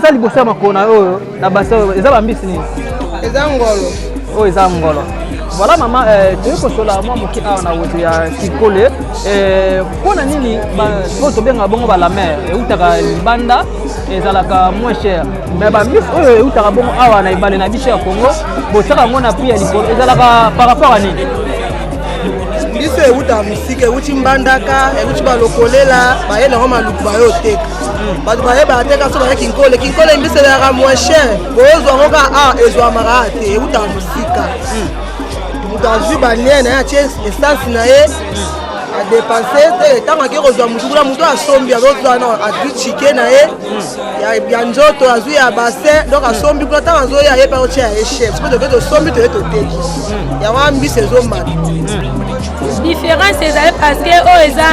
toza liboso ya makona oyo na basa eza bambisi nini eza ngolo oyo eza ngolo voilà maman toyei kosola mwa moki awa na wote ya Kinkole mpona nini oyo tobengaka bongo balamer eutaka libanda ezalaka moins cher mais bambisi oyo eutaka bongo awa na ebale na biso ya Congo botiaka yango na prix ya likolo ezalaka par rapport à nini biso euta musike euti mbandaka euti balokolela bayelango maluku bayoteka bato bayeba ateka so baye Kinkole mbiso ezalaka moins cher bozwango ka ezwamaka te euta musika moto azwi balie na ye atie essence na ye adepanse te ntango ake kozwa motu kuna motu asombi azozwa azwi chike na ye ya nzoto azwi ya bassin donc asombi kuna ntango azoya ye mpe otia ya ye chef soki toke tosombi toye toteki yango ambisi ezomata différence ezali parce que oyo eza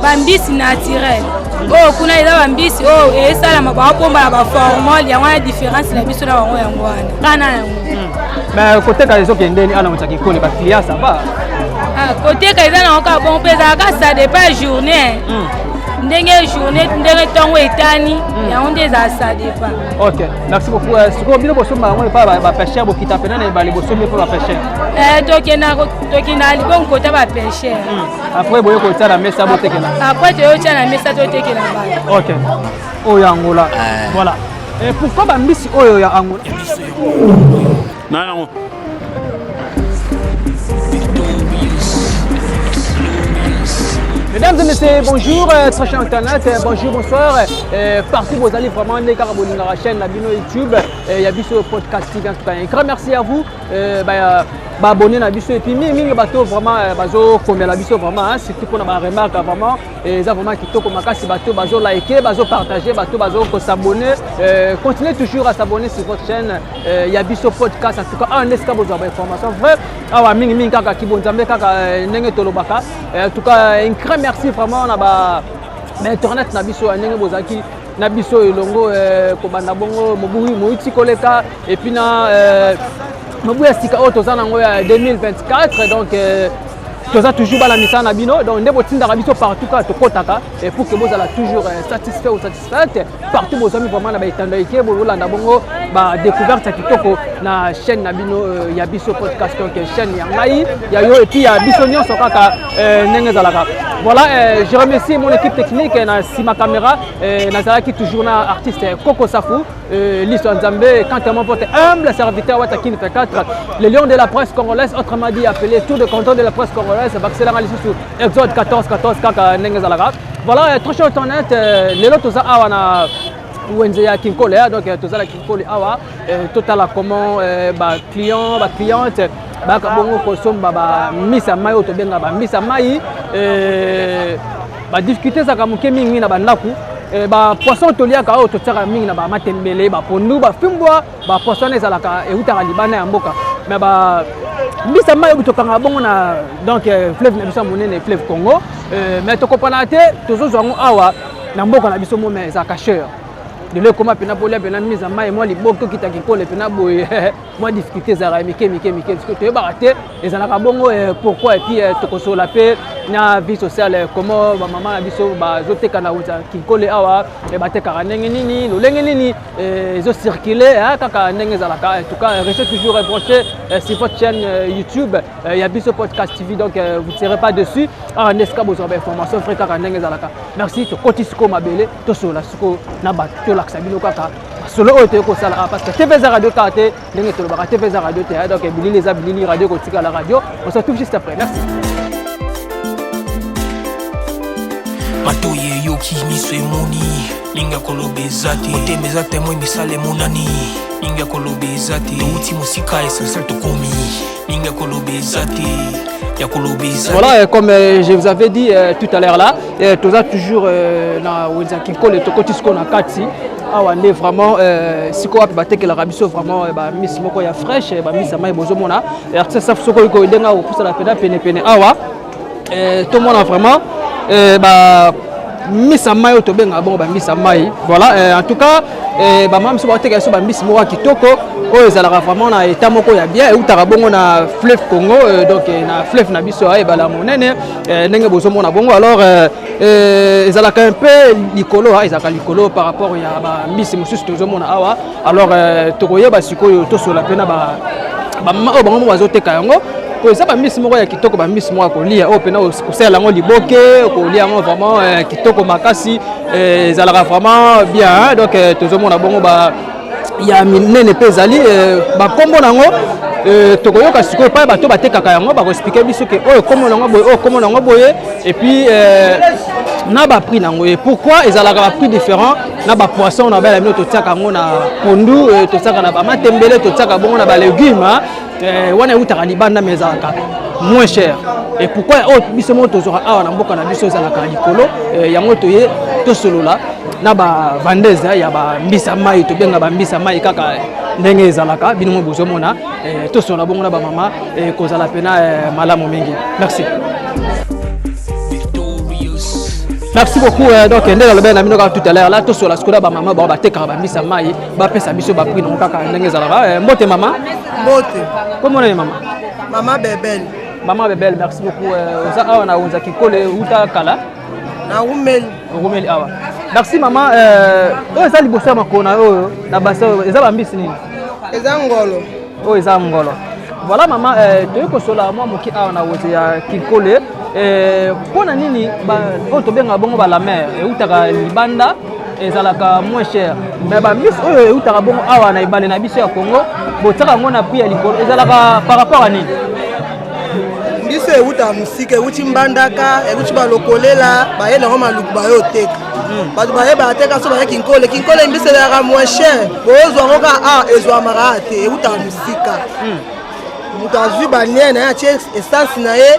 bambisi naturel oyo kuna eza bambisi oyo esalama baopomba na baformole yango wana différence na biso na bango yango wana kana yango mais koteka ezokendeni ana moto ya Kinkole baclient ça va koteka eza nango ka bon mpe ezalaka ça dépend journée ndenge journée ndenge ntongo etani yango nde ezala ça dépend. Ok, merci beaucoup. Sikoyo bino bosomba yango epa bapêcheur bokita pena na ebale bosombi mpo bapêcheur tokenda libongo kota bapêcheur après boye kotia na mesa botekela après toyotia na mesa totekela bana. Ok, oyo ya Angola voilà. Pourquoi bambisi oyo ya Angola non. Mesdames et messieurs, bonjour, très cher internet, bonjour, bonsoir. Partout vous allez vraiment les carabonines la chaîne, la bino YouTube, il y a biso podcasting en tout cas. Un grand merci à vous. Abonner na biso et puis mingi bato vraiment bazo combien la biso vraiment surtout pour na remarque vraiment et ça vraiment kitoko makasi bato bazo liker bazo partager bato bazo ko s'abonner continuez toujours à s'abonner sur votre chaîne il y a biso podcast en tout cas en esca besoin d'information vrai awa mingi kaka kibonzambe kaka ndenge tolobaka en tout cas un grand merci vraiment na ba internet na biso ndenge bozaki na biso elongo ko banda bongo mobuhi moiti koleka et puis na Mobuya sika oyo toza nango ya 2024 donc toza toujours bala misa na bino donc nde botinda biso partout ka tokotaka et pour que bozala toujours satisfait ou satisfaite partout bozami vraiment na baitanda ike bolanda bongo ba découverte kitoko na chaîne na bino ya biso podcast donc chaîne ya ngai ya yo et puis ya biso nyonso kaka ndenge zalaka. Voilà, je remercie mon équipe technique na sima caméra nazalaki toujours na artiste Coco Safou Liso Nzambe quant à votre humble serviteur Watakin F4 le lion de la presse congolaise autrement dit appelé tour de canton de la presse congolaise Baxela sur Exode 14 kaka ndenge zalaka. Voilà, très cher internet les lots toza awa na Wenze ya Kinkole donc toza la Kinkole awa total comment cliente baka bongo kosomba ba misa mai oto benga ba misa mai ba difficulté za kamuke mingi na bandaku ba poisson toliaka oto tsaka mingi na ba matembele ba pondu ba fimbwa ba poisson ezalaka eutaka libana ya mboka mais ba misa mai obitokanga bongo na donc fleuve na biso monene fleuve Congo mais tokopana te tozozwango awa na mboka na biso mo mais za cacheur de le comment pena polia pena mise en main moi liboko kita Kinkole pena boye moi difficulté za mike parce que tu baraté et ça na bongo pourquoi et puis tokosola pe na vie sociale comment maman na biso ba zoteka na uta Kinkole awa e bateka ndenge nini lolenge nini zo circuler kaka ndenge za la en tout cas restez toujours branchés sur votre chaîne YouTube il y a biso podcast TV donc vous ne serez pas dessus en esca besoin d'information frère kaka ndenge za la merci to kotisiko mabele to sola suko na ba Sabino kaka solo oyo ko sala parce que TVZ radio kate ndenge to ba TVZ radio te donc bilili radio ko tika la radio on se retrouve juste après merci Matoye yoki miso emoni linga kolobezati otemezate mo misale monani linga kolobezati uti musika essentiel to komi linga kolobezati. Voilà, comme je vous avais dit tout à l'heure là, tu as toujours na Wenza Kinkole tokotisko na kati awa ne vraiment siko api bateke la rabiso vraiment ba miss moko ya fraîche ba miss mai bozomona artiste saf soko ko denga o pousa la pene awa tout le monde vraiment ba miss mai to benga bon ba miss mai voilà en tout cas bamama biso bateka biso bambisi moko ya kitoko oyo ezalaka vraiment na état moko ya bien eutaka bongo na fleuve Congo donc na fleuve na biso ebala monene ndenge bozomona bongo alors ezalaka un peu likolo ezalaka likolo par rapport ya bambisi mosusu tozomona awa alors tokoyeba sikoyo tosola mpe na bamama oyo bango moko bazoteka yango po eza bambisi moko ya kitoko bambisi moko ya kolia oyo mpena kosala yango liboke kolia yango vraiment kitoko makasi ezalaka vraiment bien donc tozomona bongo ya minene mpe ezali bakombo nango tokoyoka sikoyo epai bato batekaka yango bakoexplike biso ke oyo kombo nango boye oyo kombo nango boye et puis na baprix nango et pourquoi ezalaka baprix différent na bapoisson na bela bino totiaka yango na pondu totiaka na bamatembele totiaka bongo na balégume wana eutaka libanda mais ezalaka moins cher et pourquoi biso moko tozwaka awa na mboka na biso ezalaka likolo yango toye tosolola na bavandese ya bambisa mai tobenga bambisa mai kaka ndenge ezalaka bino mo bozomona tosolola bongo na bamama kozala pena malamu mingi merci. Merci beaucoup. Donc, on est tout à l'heure là, tout sur la scola, maman, bon, bah, t'es carabami, ça maille, bah, pesa biso, bah, prix, non, kaka, n'engezala, mbote maman. Mbote. Comment est maman? Maman Bébel. Maman Bébel, merci beaucoup. On a un qui colle, uta kala. Na Roumeli. Roumeli, awa. Merci maman. Ça li bossa makona, na bassa, eza bambisi nini? Eza ngolo. Oh, eza ngolo. Voilà maman, tu es consola moi moki awa na wote ya kikole. Pona nini oyo tobenga bongo la mer eutaka libanda ezalaka moins cher mais bambisi oyo eutaka bongo awa na ebale na biso ya Congo botiaka yango na prix ya likolo ezalaka par rapport à nini? Biso eutaka musika euti mbandaka euti balokolela bayele yango maluku bayoteka bato bayeba ateka so baye kinkole mbisi ezalaka moins cher bozwa yango ka ezwamaka te eutaka musika moto azwi banie na ye atie essence na ye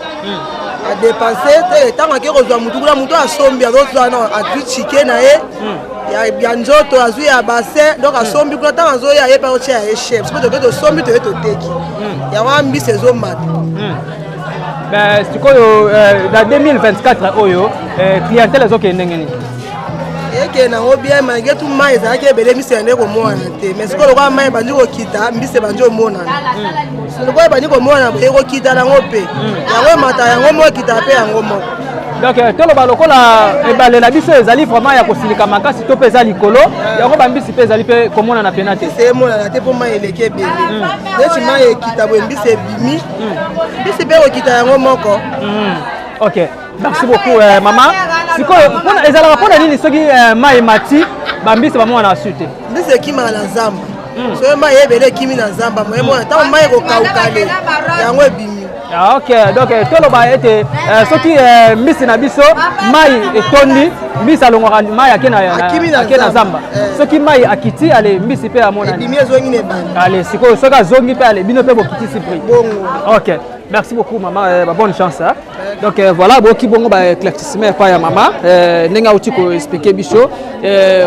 a dépensé tant que rozwa mutu kula mutu asombi azozwa na atwi chike na ye ya nzoto azwi ya bassin donc asombi kula tant azoya ye pa otia ya chef parce que to sombi to teki ya wambi saison mat ben sikoyo na 2024 oyo clientèle ezokende ngeni eke na bien malgré tout mai ezalaki ebele mbisi yande komona te mais sikoyo lokwa mai bandi kokita mbisi bandi omonana sikoyo bandi komona ekokita nango mpe yango emata yango moko ekita mpe yango moko donc toloba lokola ebale na biso ezali vraiment ya kosilika makasi to mpe eza likolo yango bambisi mpe ezali mpe komonana pena te emonana te mpo mai eleki ebele neti mai ekita boye mbisi ebimi mbisi mpe kokita yango moko. Ok, merci beaucoup maman. Sikoyo ezalaka mpona nini soki mai mati bambisi bamona na sute mbisi ekimaka na zamba soki mai ebele ekimi na zamba moyemona ntango mai ekokaukale yango ebimi. Ok, donc toloba ete soki mbisi na biso mai etondi mbisi alongwaka mai ake na zamba soki mai akiti ale mbisi mpe amonani ebimi ezongi na ebani ale sikoyo soki azongi mpe ale bino mpe bokitisi prix. Ok, merci beaucoup maman, bonne chance. Donc voilà, boki bongo ba éclaircissement pa ya maman ndenge auti ko expliquer biso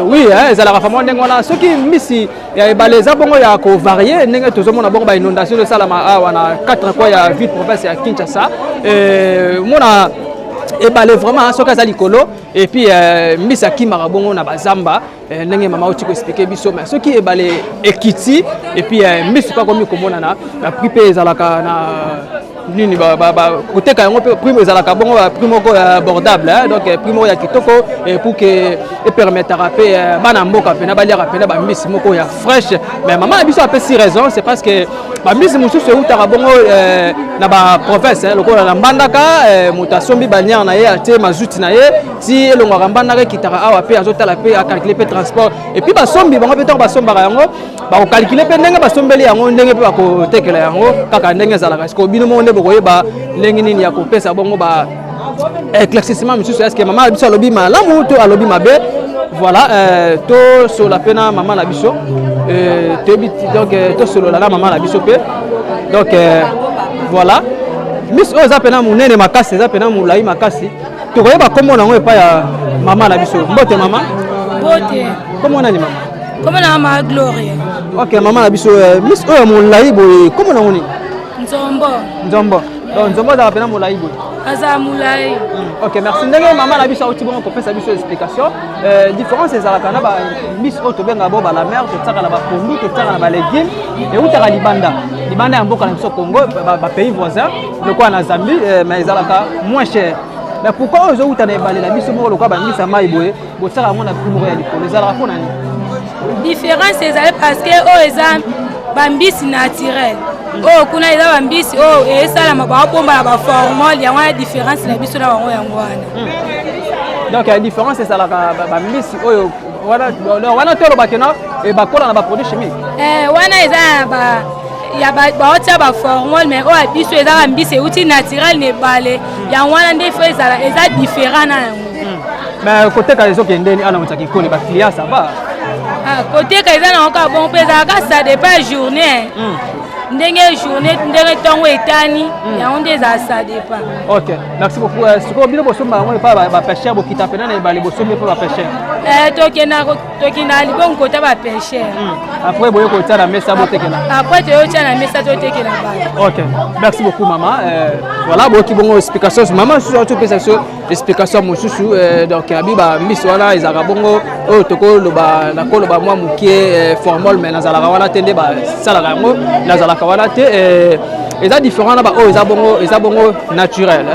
oui ezalaka vraiment ndenge wana soki mbisi ya ebaleza bongo ya ko varier ndenge tozomona bongo ba inondation de salama awa na 4 fois ya ville province ya Kinshasa mona ebale vraiment soki aza likolo et puis mbisi akimaka bongo na bazamba ndenge mama auti ko expliquer biso mais soki ebale ekiti et puis mbisi pa komi komonana na prix pe ezalaka na nini koteka yango mpe prix ezalaka bongo prix moko abordable donc prix moko ya kitoko pour que epermetaka mpe bana mboka mpena baliaka mpena bambisi moko ya fraîche mais mama na biso apesi raison c'est parce que bambisi mosusu eutaka bongo na baprovince lokola na mbandaka moto asombi baniere na ye atie mazuti na ye ti elongwaka mbandaka ekitaka awa mpe azotala mpe acalcule mpe transport et puis basombi bango mpe ntango basombaka yango bakocalcule mpe ndenge basombeli yango ndenge mpe bakotekela yango kaka ndenge ezalaka siko bino mo nde bokoyeba ndenge nini ya kopesa bongo ba éclaircissement mosusu est-ce que mama na biso alobi malamu to alobi mabe voilà to solola mpe na mama na biso donc to solola na mama na biso mpe donc voilà miss oyo eza mpena monene makasi eza mpena molai makasi tokoyeba kombo nango epai ya mama na biso mbote mama Mbote kombo nani mama kombo na mama Gloria. Ok mama na biso miss oyo molai boye kombo nango nini Nzombo donc nzombo ezalaka mpena molai boye aza molai Ok, merci. Ndenge maman na biso auti bon kopesa biso explication. Différence ezalaka na ba miss auto benga bo ba la mère to tsaka na ba pondu to tsaka na ba légumes et utaka libanda. Libanda ya mboka na biso Congo ba pays voisins le quoi na Zambie mais ezalaka moins cher. Mais pourquoi aux autres na balé la biso moko le quoi ba ngisa mai boye bo tsaka mona primo ya likolo ezalaka pona ni. Différence ezali parce que o eza ba mbisi naturel. Oh kuna eza ba mbisi oh esala maba bomba na ba formol ya wana différence la biso na bango yango wana. Donc la différence c'est ça la ba mbisi oyo wana tolo bakena et bakola na ba produits chimiques. Wana eza ba ya ba otia ba formol mais o biso eza ba mbisi outil naturel ne balé ya wana nde faut eza différent na yango. Mais côté ka ezo kendeni ana mutaki kole ba client ça va. Côté ka eza na ka bon pesa ka ça dépend journée. Ndenge journée ndenge tongo etani ya onde za ça dépend. OK, merci beaucoup. Siko bilo bosomba ngo pa ba pêcheur bo kita pena na ba le bosombe pa ba pêcheur. Tokina libon kota ba pêcheur. Après boye ko tsana mesa bo tekena. Après to tsana mesa to tekena ba. OK, merci beaucoup maman. Voilà bo ki bongo explication maman surtout pesa so explication mosusu donc abiba miss wana izaka bongo o toko loba na ko loba mwa mukie formol mais na zala wana tende ba sala ngo na zala wana te eza différent là ba o eza bongo naturel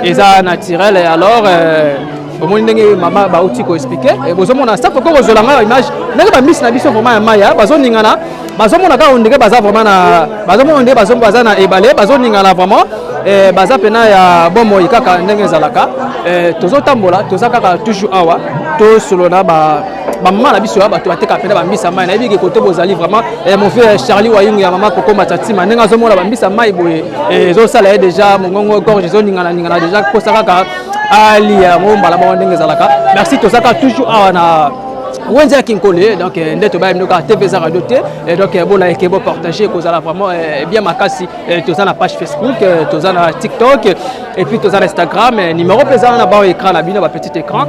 eza naturel et alors au moins ndenge mama ba outi ko expliquer et bozomona ça faut ko zolanga image ndenge ba miss na biso vraiment ya maya bazoningana bazomona ka ondenge baza vraiment na bazomona ndenge baza na ebale bazoningana vraiment baza pena ya bomo ikaka ndenge zalaka tozotambola tozaka toujours awa to solona ba maman na biso ya bato bateka pena bambisa mai na yebi côté bozali vraiment mon frère Charlie Wayungu ya maman Koko Matatima ndenge azomona bambisa mai boye ezo sala déjà mongongo gorge zo ningana déjà kosaka ka ali ya ngombala ba ndenge zalaka merci tozaka toujours awa na Wenza Kinkole donc ndeto ba minoka TV za radio te et donc bon like bon partager cause là vraiment bien makasi toza na page Facebook toza na TikTok et puis toza na Instagram numéro pesant na ba écran na bino ba petit écran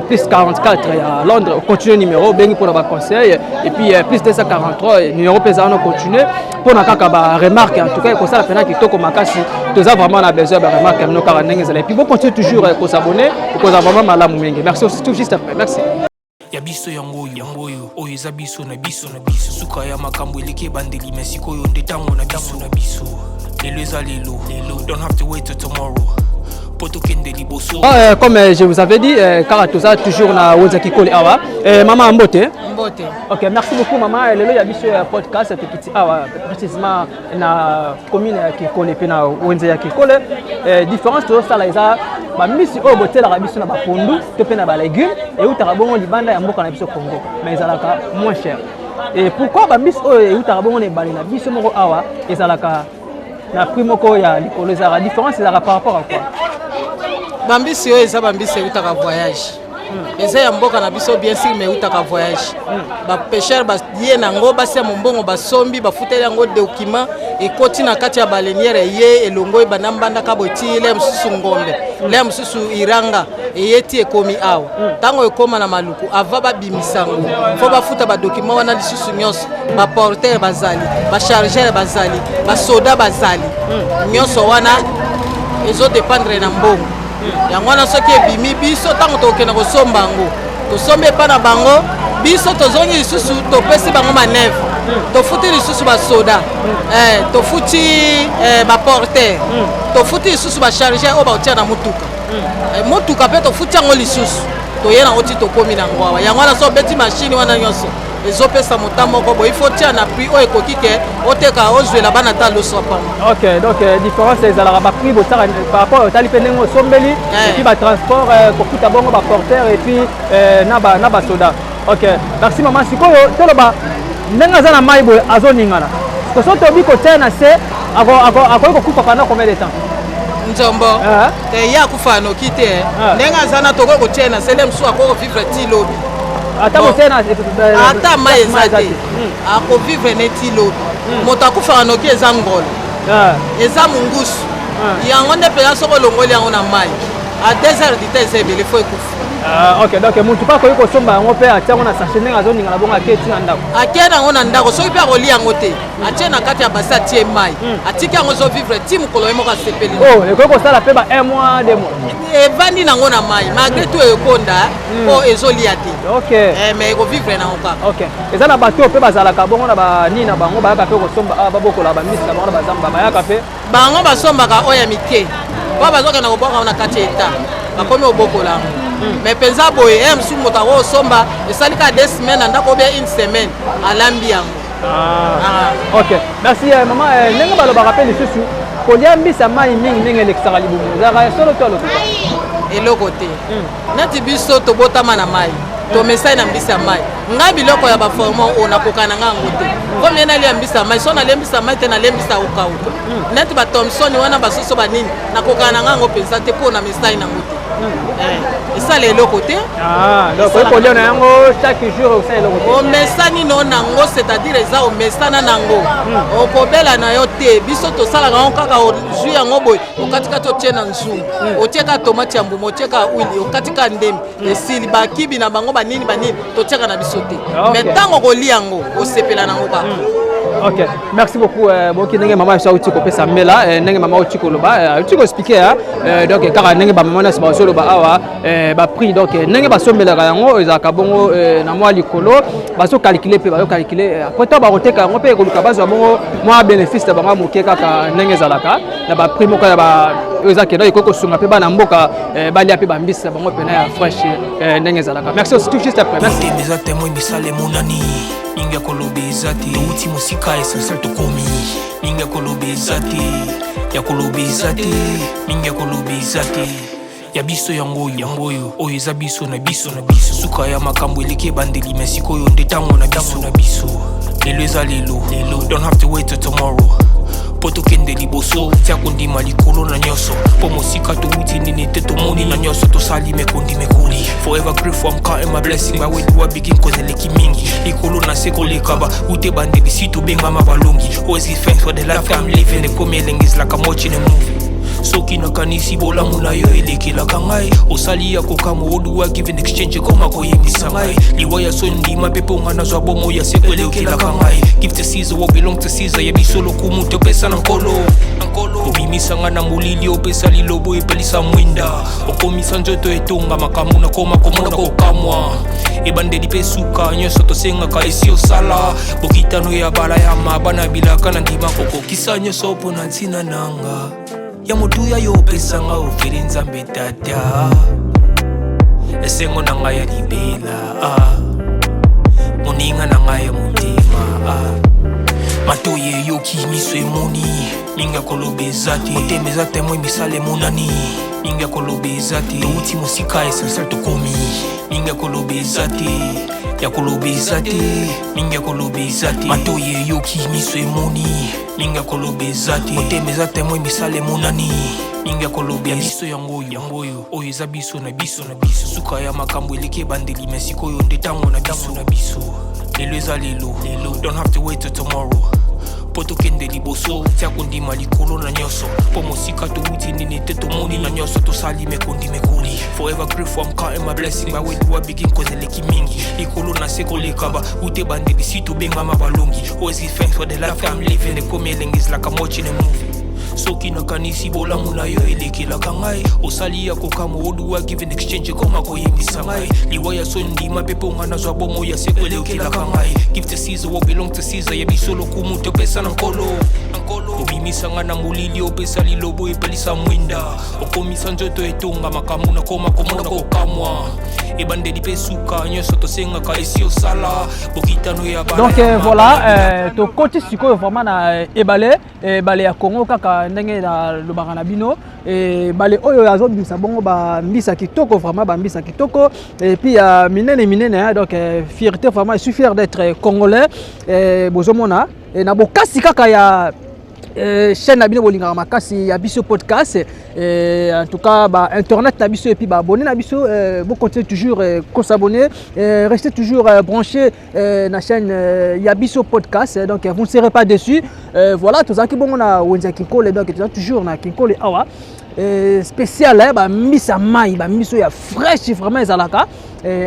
plus 44 à Londres continue numéro bengi pour ba conseil et puis plus 243 numéro pesant on continue pour na kaka ba remarque en tout cas cause là pena kitoko makasi toza vraiment na besoin ba remarque minoka ndenge za et puis bon continue toujours ko s'abonner cause vraiment malamu mingi merci aussi tout juste après merci. Ya biso yango oyo eza biso na biso suka ya makambo eleke bandeli mesiko yo nde tango na biso lelo eza lelo don't have to wait till tomorrow poto kende liboso. Comme je vous avais dit Karatosa toujours na Wenza Kinkole awa maman Mbote. OK, merci beaucoup maman. Lelo ya biso podcast petit awa précisément na commune ya Kinkole pe na Wenza Kinkole différence to sala eza ba misi o botela ka biso na ba pondu to pe na ba légumes et utaka bongo libanda ya mboka na biso Congo mais ezalaka moins cher. Et pourquoi ba misi o utaka bongo ne bali na biso moko awa ezalaka na prix moko ya likolo ezalaka différence ezalaka par rapport à quoi? Bambisi oyo eza bambisi eutaka voyage eza ya mboka na biso bien sûr mais eutaka voyage bapêcheur baye nango basi ya mombongo basombi bafuteli yango document ekoti na kati ya baleniere ye elongo ebanda mbandaka boti le mosusu ngombe le mosusu iranga eyeti ekomi awa ntango ekoma na maluku ava babimisango fo bafuta badocument wana lisusu nyonso baporter bazali bachargeur bazali basoda bazali nyonso wana ezodépendre na mbongo yango wana soki ebimi biso ntango tokokenda kosomba yango tosombi epa na bango biso tozongi lisusu topesi bango manevre tofuti lisusu basoda tofuti baporter tofuti lisusu bachargeur oyo baotia na motuka mpe tofuti yango lisusu toye nango ti tokomi nango awa yango wana so obeti mashine wana nyonso ezopesa mota moko boye ifo tia na prix oyo ekoki ke oteka ozwela bana ta loso pamba. OK, donc différence ezalaka ba prix botaka par rapport otali pe ndenge osombeli et puis ba transport kokuta bongo ba porter et puis na ba soda. OK, merci maman sikoyo toloba ndenge aza na mai boye azoningana koso tobi kotia na se akoki kokufa pendant combien de temps? Nzombo te ya kufa noki te ndenge aza na tokoki kotia na se le mosusu akoki vivre ti lobi ata mai eza te akovivre neti lobi moto akufaka noki eza ngolo eza mungusu yango nde mpenza soko olongoli yango na mai a 2 heures du temps eza ebele fo ekufa Ok, donc mutu pa ko yiko somba ngo pe atia ngona sachet ndenge azoninga na bonga ke tina ndako. Akia na ngona ndako soki pe akoli yango te. Atia na kati ya basi atie mai. Atiki yango zo vivre ti mukolo yemo ka sepeli. Oh, ekoko sala pe ba 1 mois 2 mois. Evandi na ngona mai. Malgré tout ekonda o ezolia te. Ok. Mais eko vivre na ngoka. Ok. Eza na bato pe bazala ka bongo na ba ni na bango ba ka pe ko somba ba boko la ba misi na bango na bazamba ba ya ka pe. Bango basomba ka oya mike. Ba bazoka na koboka na kati eta. Bakomi oboko la. Mais penza boye msu moto ko somba esali ka 2 semaines ndako be 1 semaine alambi yango. Ok. Merci maman ndenge baloba rappel lisusu kolia mbisa mai mingi ndenge l'extra libumu. Zaka solo to lo. Eloko te. Nati biso to botama na mai. To mesai na mbisa mai. Nga biloko ya ba formo ona kokana ngango te. Comme na lembisa mai, so na lembisa mai te na lembisa ukauka. Nati ba Thomson wana basoso banini na kokana ngango pensa te po na mesai na ngote. Et ça les locaux côté. Donc on peut dire chaque jour ça le côté. O mesani no nango c'est-à-dire eza o mesana nango. O kobela na yo te biso to sala nga kaka o jus yango boy o katika to tie na nzu. O tie ka tomate yambu mo tie ka huile o katika ndemi. Esili ba kibi na bango banini to tie ka na biso te. Mais tango ko li yango o sepela nango ka. Ok, merci beaucoup. Boki nenge maman ça uti ko pesa mela nenge maman uti ko loba uti ko expliquer donc car nenge ba maman na ba solo ba awa ba prix donc nenge ba somela yango ezaka bongo na moi likolo ba so calculer pe ba yo calculer après to ba roteka ngo pe ko luka ba zo bongo moi bénéfice ba nga moke kaka nenge zalaka na ba prix moko ya ba ezaka donc ko sunga pe ba na mboka ba lia pe ba mbisa bango pe na ya fresh nenge zalaka. Merci aussi tout juste après. Merci. Ninga kolobezati uti musika essentiel to komi ninga kolobezati ya kolobezati ninga kolobezati ya biso yangoyo oyo eza biso na biso suka ya makambo eleke bandeli mesiko yo ndetango na biso lelo eza lelo don't have to wait till tomorrow poto kende liboso tia kondima likolo na nyoso po mosika to uti nini te to moni na nyoso to sali mekondi mekoli forever grateful I'm counting my blessing by when you are begin cause eleki mingi likolo na seko lekaba ute bandeli si to benga mabalongi always give thanks for the life I'm living the coming is like I'm watching a movie soki na kanisi bolamu na yo elekelaka ngai osali ya kokamo oduwa give in exchange koma koyebisa ngai liwa ya sondima pepe onga nazwa bomo ya seko elekelaka ngai give to Caesar what belong to Caesar yebiso lokumu topesa na nkolo obimisanga na molili opesa lilobo epelisa mwinda okomisa nzoto etonga makamu na koma komona kokamwa ebandeli pe suka nyonso tosengaka esi osala bokitano ya bala ya mabana bilaka na ndima kokokisa nyonso mpo na ntina nanga ya motuya yo pesanga oferi nzambe tata esengo na ngai ya libela moninga na ngai ya motima matoye yoki miso emoni ninga kolobezati otemeza temoi misale monani ninga kolobezati outi mosika essentiel tokomi ninga kolobezati ya kolobezati ninga kolobezati matoye yoki miso emoni ninga kolobezati otemeza temoi misale monani ninga kolobezati biso yangoyo oyo eza biso na biso suka ya makambo eleke bandeli mesiko yo ndetango na biso lelo eza lelo don't have to wait till tomorrow poto kende liboso tia kondima likolo na nyoso po mosika to uti nini te to moni na nyoso to sali mekondi mekoli forever grateful I'm counting my blessing by when you are begin cause eleki mingi likolo na seko lekaba ute bandeli si to benga mabalongi always give thanks for the life I'm living the coming is like I'm watching a movie soki na kanisi bolamu na yo elekelaka ngai osali ya kokamo oduwa give in exchange koma koyebisa ngai liwa ya sondima pepe onga nazwa bomo ya seko elekelaka ngai give to Caesar what belong to Caesar yebiso lokumu topesa na nkolo obimisanga na molili opesa lilobo epelisa mwinda okomisa nzoto etonga makamu na koma komona kokamwa ebandeli pe suka nyonso tosengaka esi osala bokitano ya bala. Donc voilà to koti sikoyo vraiment na ebale ya Congo kaka ndenge na lobaka na bino bale oyo azobimisa bongo ba mbisa kitoko vraiment ba mbisa kitoko et puis minene donc fierté vraiment je suis fier d'être congolais bozomona na bokasi kaka ya chaîne na bino bolingaka makasi ya biso podcast en tout cas ba internet na biso et puis ba abonné na biso vous continuez toujours qu'on s'abonner restez toujours branchés na chaîne ya biso podcast donc vous ne serez pas déçus voilà tout ça qui bon na Wenza Kinkole donc toujours na Kinkole awa spécial ba misa mai ba miso ya fresh vraiment ezalaka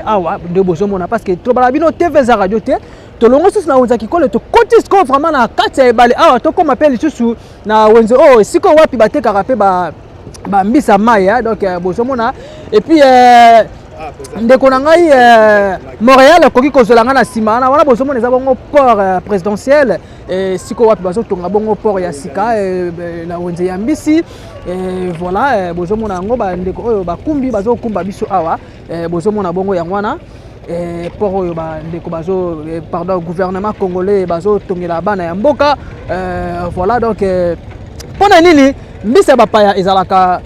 awa de bozomona parce que to bala bino TV za radio te to longo susu na wenza kikole to kotis ko vraiment na kati ya ebale awa to koma pe lisusu na wenze oh siko wapi batekaka pe ba misa mai donc bozomona et puis ndeko na ngai Montréal akoki kozolanga na sima na wana bozomona eza bongo port présidentiel siko wapi bazotonga bongo port ya sika na wenze ya mbisi voilà bozomona yango bandeko oyo bakumbi bazokumba biso awa bozomona bongo yango wana port oyo bandeko pardon gouvernement congolais bazotongela bana ya mboka voilà donc mpona nini mbisi ya bapaya ezalaka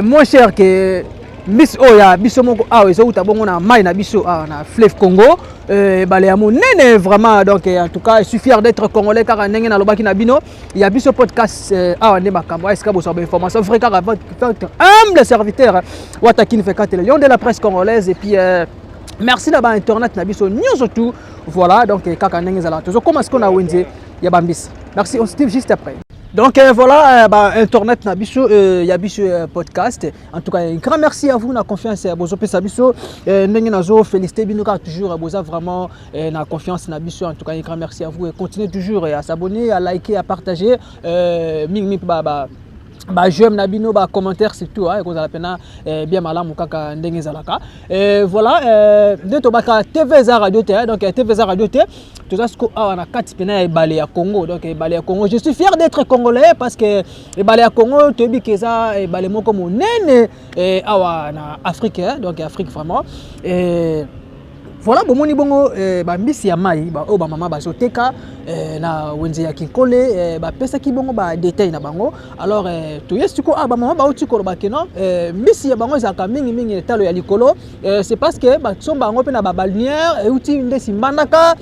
moins cher que Miss Oya, biso moko awa ezouta bongo na mai na biso awa na fleuve Congo bale ya monene vraiment donc en tout cas je suis fier d'être congolais car ndenge na lobaki na bino il y a biso podcast awa ne makambo est-ce que vous avez information vrai car votre humble serviteur Watakin Fekate le lion de la presse congolaise et puis merci na ba internet na biso nyonso tout voilà donc kaka ndenge zala tozo comment est-ce qu'on a wenze ya bambis merci on se dit juste après. Donc voilà, internet na biso ya biso podcast. En tout cas, un grand merci à vous na confiance à bozo pesa biso ndenge nazo féliciter bino car toujours boza vraiment na confiance na biso. En tout cas, un grand merci à vous et continuez toujours à s'abonner, à liker, à partager j'aime nabino commentaire surtout hein ko za pena bien malamu kaka ndenge zalaka voilà de to baka TV za radio te donc TV za radio te to za sko awa na kati pena ebale ya Congo donc ebale ya Congo je suis fier d'être congolais parce que ebale ya Congo to bikeza ebale moko monene awa na Afrique donc Afrique vraiment voilà bomoni bongo bambisi ya mai o ba mama bazoteka na wenze ya Kinkole pesa ki bongo ba détail na bango alors to yesuko ba mama ba uti kolo ba keno mbisi ya bango za ka mingi talo ya likolo c'est parce que ba tsomba bango pe na ba balnière uti ndesi mbandaka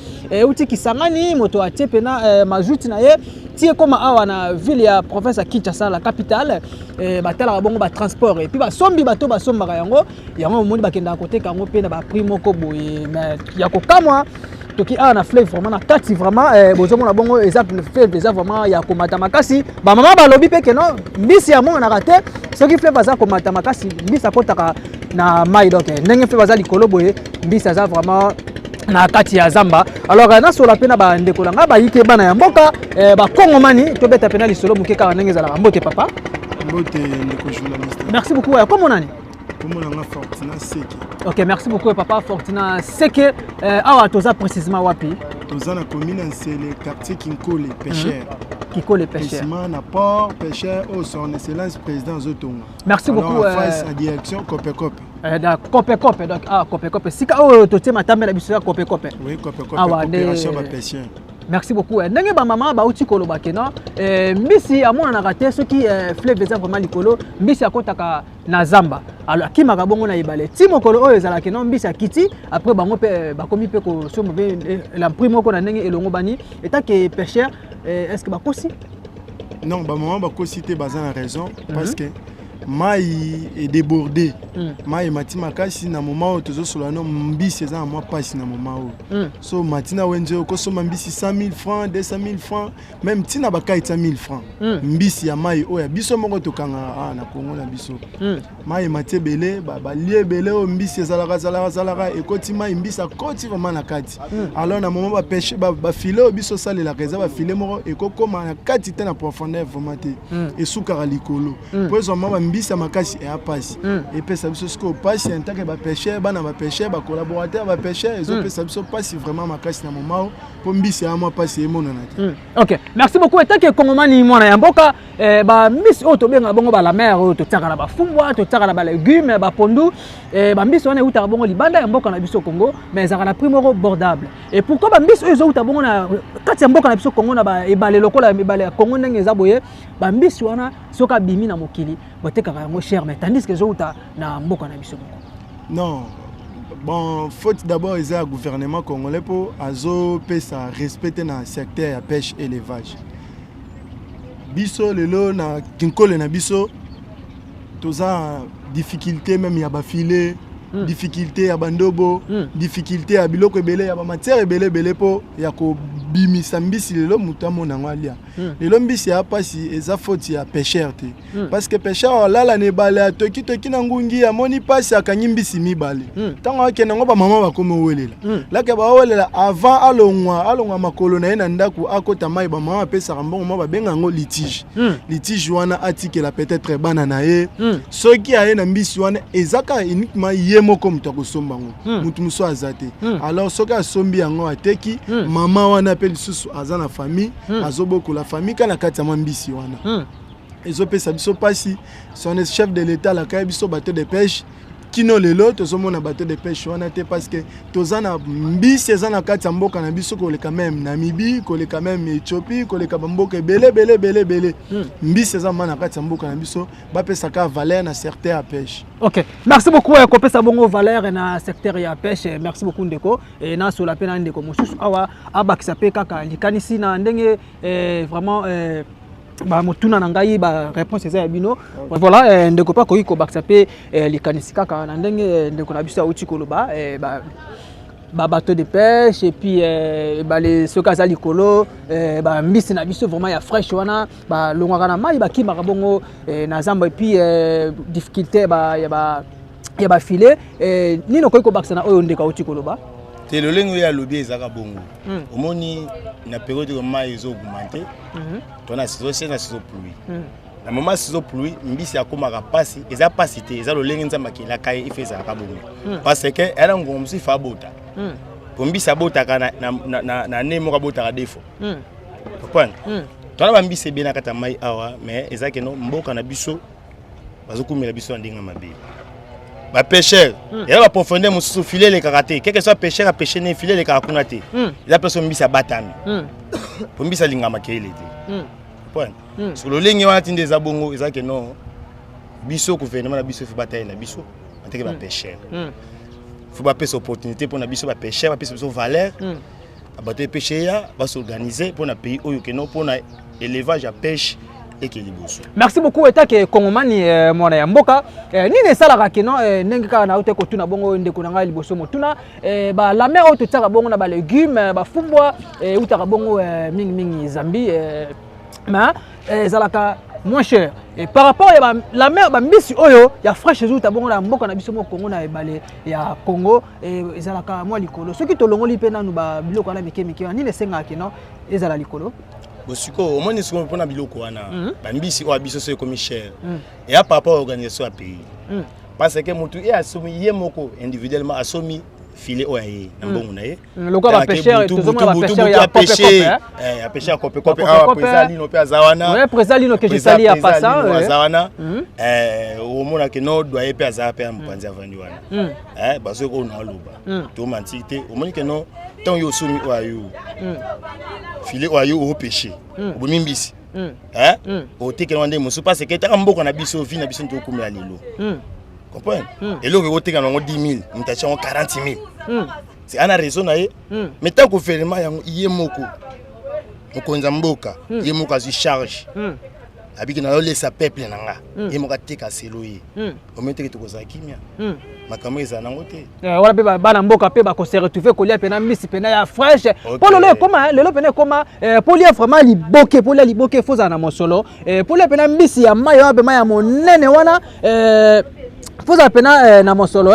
uti Kisangani moto atie pe na majuti na ye tie koma awa na ville ya province ya Kinshasa la capitale batala bongo ba transport et puis ba sombi bato ba sombaka yango moni bakenda koteka yango pe na ba prix moko boye mais ya kokamwa toki awa na fleuve vraiment na kati vraiment bozomona bongo exemple fleuve eza vraiment ya komata makasi ba mama balobi pe keno mbisi ya monga na rate soki fleuve aza komata makasi mbisi akotaka na mai donc ndenge fleuve aza likolo boye mbisi aza vraiment na kati ya zamba alors na sola pena ba ndeko langa ba yike bana ya mboka ba kongomani to beta pena lisolo mukeka ndenge za la mbote papa mbote ndeko journaliste merci beaucoup comment nani comment on a Fortina Seke OK merci beaucoup papa Fortina Seke awa toza précisément wapi toza na commune Nsele quartier Kinkole pêcheur Kinkole pêcheur na port pêcheur au son excellence président Zotonga merci beaucoup face à direction Copecope Copecope donc Copecope sika o totie matambe na biso ya Copecope oui Copecope coopération ba pêcheur merci beaucoup ndenge ba mama ba uti kolo ba kena mbisi amona na raté soki fleuve eza vraiment likolo mbisi akotaka na zamba alors kimaka bongo na ibale timo kolo oyo ezala kena mbisi akiti après bango pe bakomi pe ko somo la prime moko na ndenge elongo bani eta que pêcheur est-ce que bakosi non ba mama bakosi te baza na raison parce que mai est débordé mai matima kasi na moment où tozo solano mbisi eza moi passe na moment où so matina wenze ko so mbisi 100 000 francs 200 000 francs même tina bakaita 1000 francs mbisi ya mai oya biso moko tokanga na Congo na biso mai matie belé ba lie belé o mbisi ezalaka ekoti mai mbisi akoti vraiment na kati alors na moment ba pêcher ba filet biso sale la réserve ba filet moko ekokoma na kati te na profondeur vraiment te esukara likolo pour ça mbisi makasi et apasi et puis ça biso ko passe en tant que ba pêcheur bana ba pêcheur ba collaborateur ba pêcheur et so ça biso passe vraiment makasi na moment pour mbisi ya moi passe et monana OK merci beaucoup et tant que kongomani mwana ya mboka ba mbisi o to benga bongo ba la mer o to tsaka na ba fumbwa to tsaka na ba légumes ba pondu ba mbisi wana uta bongo libanda ya mboka na biso Congo mais zaka na prix moko abordable et pourquoi ba mbisi o uta bongo na kati ya mboka na biso Congo na ba ebale lokola ebale ya Congo ndenge za boye ba mbisi wana soka bimi na mokili botekaka yango cher mais tandis que zouta na mboka na biso moko non bon faute d'abord ils a gouvernement congolais pour azo pesa respecter na secteur ya pêche et élevage biso lelo na Kinkole na biso toza difficulté même ya ba filet difficulté ya bandobo difficulté ya biloko ebele ya ba matière ebele po ya ko bimisa mbisi lelo mutu amonango alia lelo mbisi ya pasi eza faute ya pêcheur te parce que pêcheur alala na ebale atoki na ngungi amoni pasi akangi mbisi mibale ntango akende yango bamama bakoma owelela lake baowelela avant alongwa makolo na ye na ndako akota mai bamama bapesaka mbongo mwa babenga yango litige wana atikela peut-être bana na ye soki aye na mbisi wana ezaka uniquement ye moko mutu akosomba yango mutu mosusu aza te alors soki asombi yango ateki mama wana mpe lisusu aza na famille azobokola famille kana kati ya mwa mbisi wana ezopesa biso pasi son chef de l'état lakaya biso bateau de pêche kino lelo tozomona bateau de pêche wana te parce que toza na mbisi eza na kati ya mboka na biso koleka même Namibie koleka même Éthiopie koleka bamboka ebele mbisi eza na kati ya mboka na biso bapesaka valeur na secteur ya pêche. Ok, merci beaucoup kopesa bongo valeur na secteur ya pêche. Merci beaucoup ndeko na sola pe na ndeko mosusu awa abakisa pe kaka likanisi na ndenge vraiment ba motuna na ngai ba réponse eza ya bino voilà ndeko pa koyi ko bakisa pe likanisi kaka na ndenge ndeko na biso auti koloba ba bateau de pêche et puis ba les sokaza likolo ba mbisi na biso vraiment ya fraîche wana ba longwa na mai ba kimaka bongo na zamba et puis difficulté ba ya ba filet nino koyi ko bakisa na oyo ndeko auti koloba te le lengo ya lobby ezaka bongo omoni na période de mai ezo augmenter tona saison na saison pluie na moment saison pluie mbisi akomaka pasi eza pasi te eza le lengo nzamba ki la kai ifeza ka bongo parce que era ngomsi fa bota po mbisi abota kana na nemo ka bota ka defo comprendre tona ba mbisi bena kata mai awa mais eza ke no mboka na biso bazokumela biso ndinga mabe ba pêcheur et là va profondeur mon sous filet les karaté quel que soit pêcheur à pêcher ne filet les karakunate la personne mbisa batami pour mbisa lingama kele te point sur le ligne wana tinde za bongo ezake non biso gouvernement na biso fi bataille na biso anteke ba pêcheur faut ba pesa opportunité pour na biso ba pêcheur ba pesa biso valeur abato pêcheur va s'organiser pour na pays oyo que non pour na élevage à pêche. Merci beaucoup etake kongomani mwana ya mboka nini esalaka kino ndenge kaka na ute kotuna bongo ndeko na ngai liboso motuna ba la mer oyo totaka bongo na ba légumes ba fumbwa utaka bongo mingi Zambie mais ezalaka moins cher et par rapport à la mer ba mbisi oyo ya fraîche uta bongo na mboka na biso mo Congo na ebale ya Congo ezalaka mwa likolo soki tolongoli pe nanu ba biloko na mike nini esenga kino ezala likolo Bosiko, au moins, nous avons un biloko wana. Bambisi ou abiso c'est comme cher. Et à par rapport à l'organisation à pays. Parce que mutu est assumé yemoko individuellement assumé filet oaye na mbongo na ye. Le quoi pêcheur et tout le monde va pêcher ya pêcher. A pêcher à copé ah présali no pe azawana. Ouais, présali no que je sali à passer. Azawana. Au monde que no doit pe azapa pe mpanzi avandi wana. Parce que on a loba. To mantité au monde que no tant yo sumi oayo. Filet oayo au pêcher. Au mimbisi. Au teke wande musu parce que ta mboko na biso vi na biso to kumela lelo. Comprends? Et là, on a 10 000, on a 40 000. C'est un raison. Mais tant qu'on fait le mal, il y a beaucoup. On a beaucoup. Il y a beaucoup de charges. Avec nous laisse peuple nanga. Il m'a été cassé loyer. On met que tu causes kimia. Ma caméra na ngote. Voilà pe ba na mboka pe ba ko se retrouver ko lia pena misi pena ya fraîche. Pour le comment le pena comment pour lia vraiment li boke foza na mosolo. Pour lia pena misi ya mayo be maya monene wana faut apena na mosolo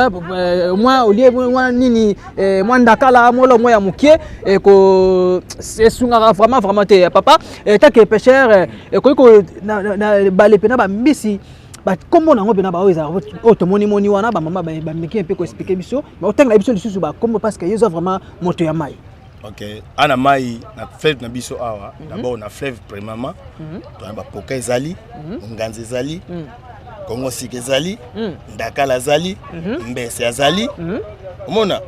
moi au lieu moi nini moi ndakala molo moi ya mukie ko esunga vraiment te papa ta que pêcheur ko na bale pena ba mbisi ba kombo nango pena ba oza otomoni moni wana ba mama ba meki un peu ko expliquer biso ba otanga biso lisusu ba kombo parce que ils ont vraiment moto ya mai. OK, ana mai na fleuve na biso awa d'abord na fleuve premièrement to ba poka ezali nganze ezali Congo Sik ezali, Ndakala ezali, Mbese ezali. Omona,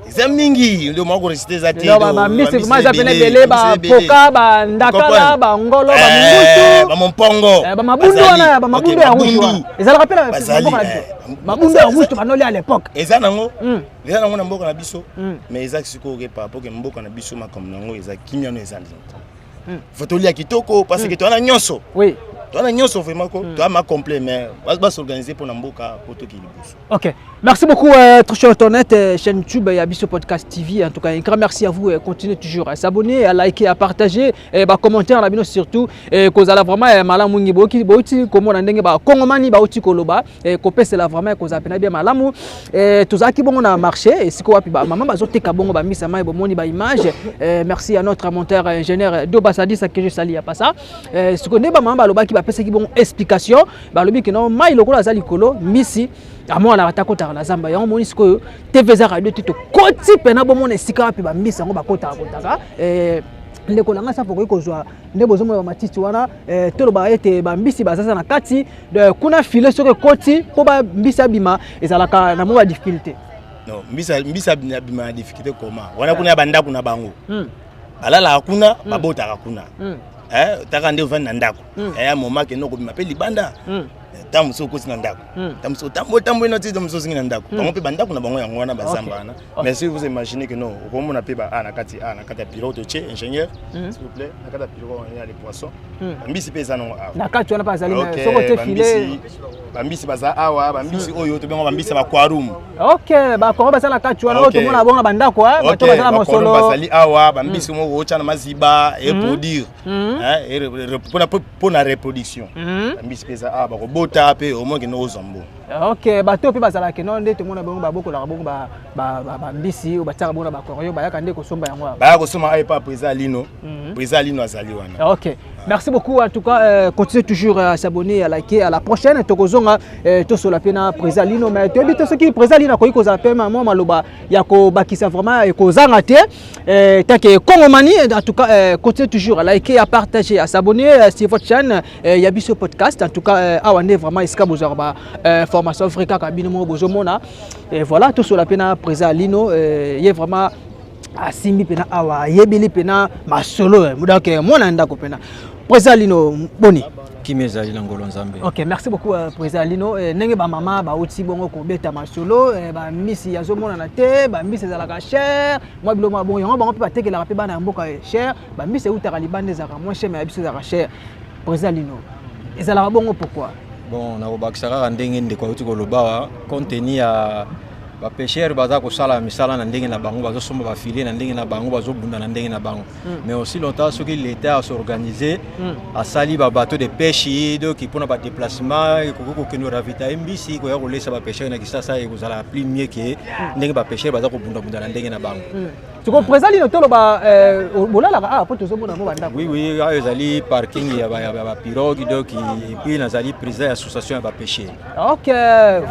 eza mingi ndio mako resite za te. Ba misi maza pene bele ba poka ba Ndakala ba ngolo ba mbutu ba mompongo. Ba mabundu wana ba mabundu ya rouge. Ezala rappela mabundu ya rouge banoli à l'époque. Eza nango. Eza nango na mboka na biso. Mais eza siko ke pa pour que mboka na biso makom nango eza kimia no ezali. Fotolia kitoko parce que tu as nyonso. Oui. On a nyonso vraiment ko to ma complet mais va s'organiser pour Namboka pour tout qui libousse. OK. Merci beaucoup très cher Internet chaîne YouTube et Abisso Podcast TV. En tout cas, un grand merci à vous et continuez toujours à s'abonner, à liker, à partager et bah commenter la vidéo surtout et cause la vraiment malamu ngi boki boti comme on ndenge ba kongomani ba uti koloba et kopé c'est la vraiment cause apena bien malamu et tozaki bongo na marché et siko wapi ba maman bazote ka bongo ba misa mai bomoni ba image. Merci à notre monteur ingénieur Dobasadi ça que je salue à pas ça. Siko ne ba maman ba lobaki ba pesa ki bon explication ba lobi que non mai lokola za likolo misi amo na batakota na zamba yango moni siko TVZ radio tito koti pena bomona esika wapi ba misa ngo bakota kotaka ndeko nanga sa poko ikozwa ndebo zomo ba matiti wana tolo ba ete ba mbisi bazasa na kati kuna filet soko koti po ba mbisi abima ezalaka na mo ba difficulté non mbisa bima na difficulté comment wana kuna banda kuna bango alala kuna babota kuna taka nde uvanda ndako moma ke noko bima pe libanda tamu so kosi na ndako tamu so tambo ino tizo mso singi na ndako bango pe bandako na bango yango wana bazamba na mais si vous imaginez que non comme on a pe ba na kati pilote che ingénieur s'il vous plaît na kati pilote on a les poissons mbisi pe zano na kati wana pa zali soko te filet bambisi baza awa bambisi oyo to bengo bambisi ba kwarum OK ba ko ba sala kati wana to mona bonga bandako ba to ba sala mosolo basali awa bambisi mo ocha na maziba et produire pour la reproduction bambisi pesa ba ko bota pe au moins que no zombo OK bato pe bazala ke non ndete mona bongo ba boko la bongo ba mbisi o bataka bongo ba koyo ba yaka ndeko somba yango ba yako soma ai pa président Lino azali wana. OK. Merci beaucoup en tout cas continuez toujours à s'abonner à liker à la prochaine tokozonga to sola pena président Lino mais to bito soki président Lino ko kozala pe mama maloba ya ko bakisa vraiment e kozanga te take Kongomani en tout cas continuez toujours à liker à partager à s'abonner sur votre chaîne Yabiso Podcast en tout cas awane vraiment iska bozarba formation africa kabino mo bozomona et voilà to sola pena président Lino est vraiment asimbi pena awa yebili pena masolo donc mona ndako pena président Lino boni kimeza ila ngolo nzambe. OK, merci beaucoup président Lino ndenge ba mama ba oti bongo ko beta masolo ba misi yazo mona na te ba misi za la cher moi biloma bon yango bango pe ba tekela pe bana mboka cher ba misi utaka libande za moins cher mais biso za cher président Lino ezala bongo pourquoi bon na obakisaka ndenge ndeko uti ko loba contenu ya ba pêcheurs baza ko sala misala na ndenge na bango bazo somba ba filet na ndenge na bango bazo bunda na ndenge na bango mais aussi longtemps ce que l'État a s'organiser a sali ba bateau de pêche donc pour na ba déplacement ko ke no ravita mbisi ko ya ko lesa ba pêcheurs na kisasa e ko sala plus mieux que ndenge ba pêcheurs baza ko bunda bunda na ndenge na bango tu ko président Lino tolo ba bolala po tozo mona mo banda oui ezali parking ya ba pirogue donc et puis nazali président association ya ba pêcheurs. OK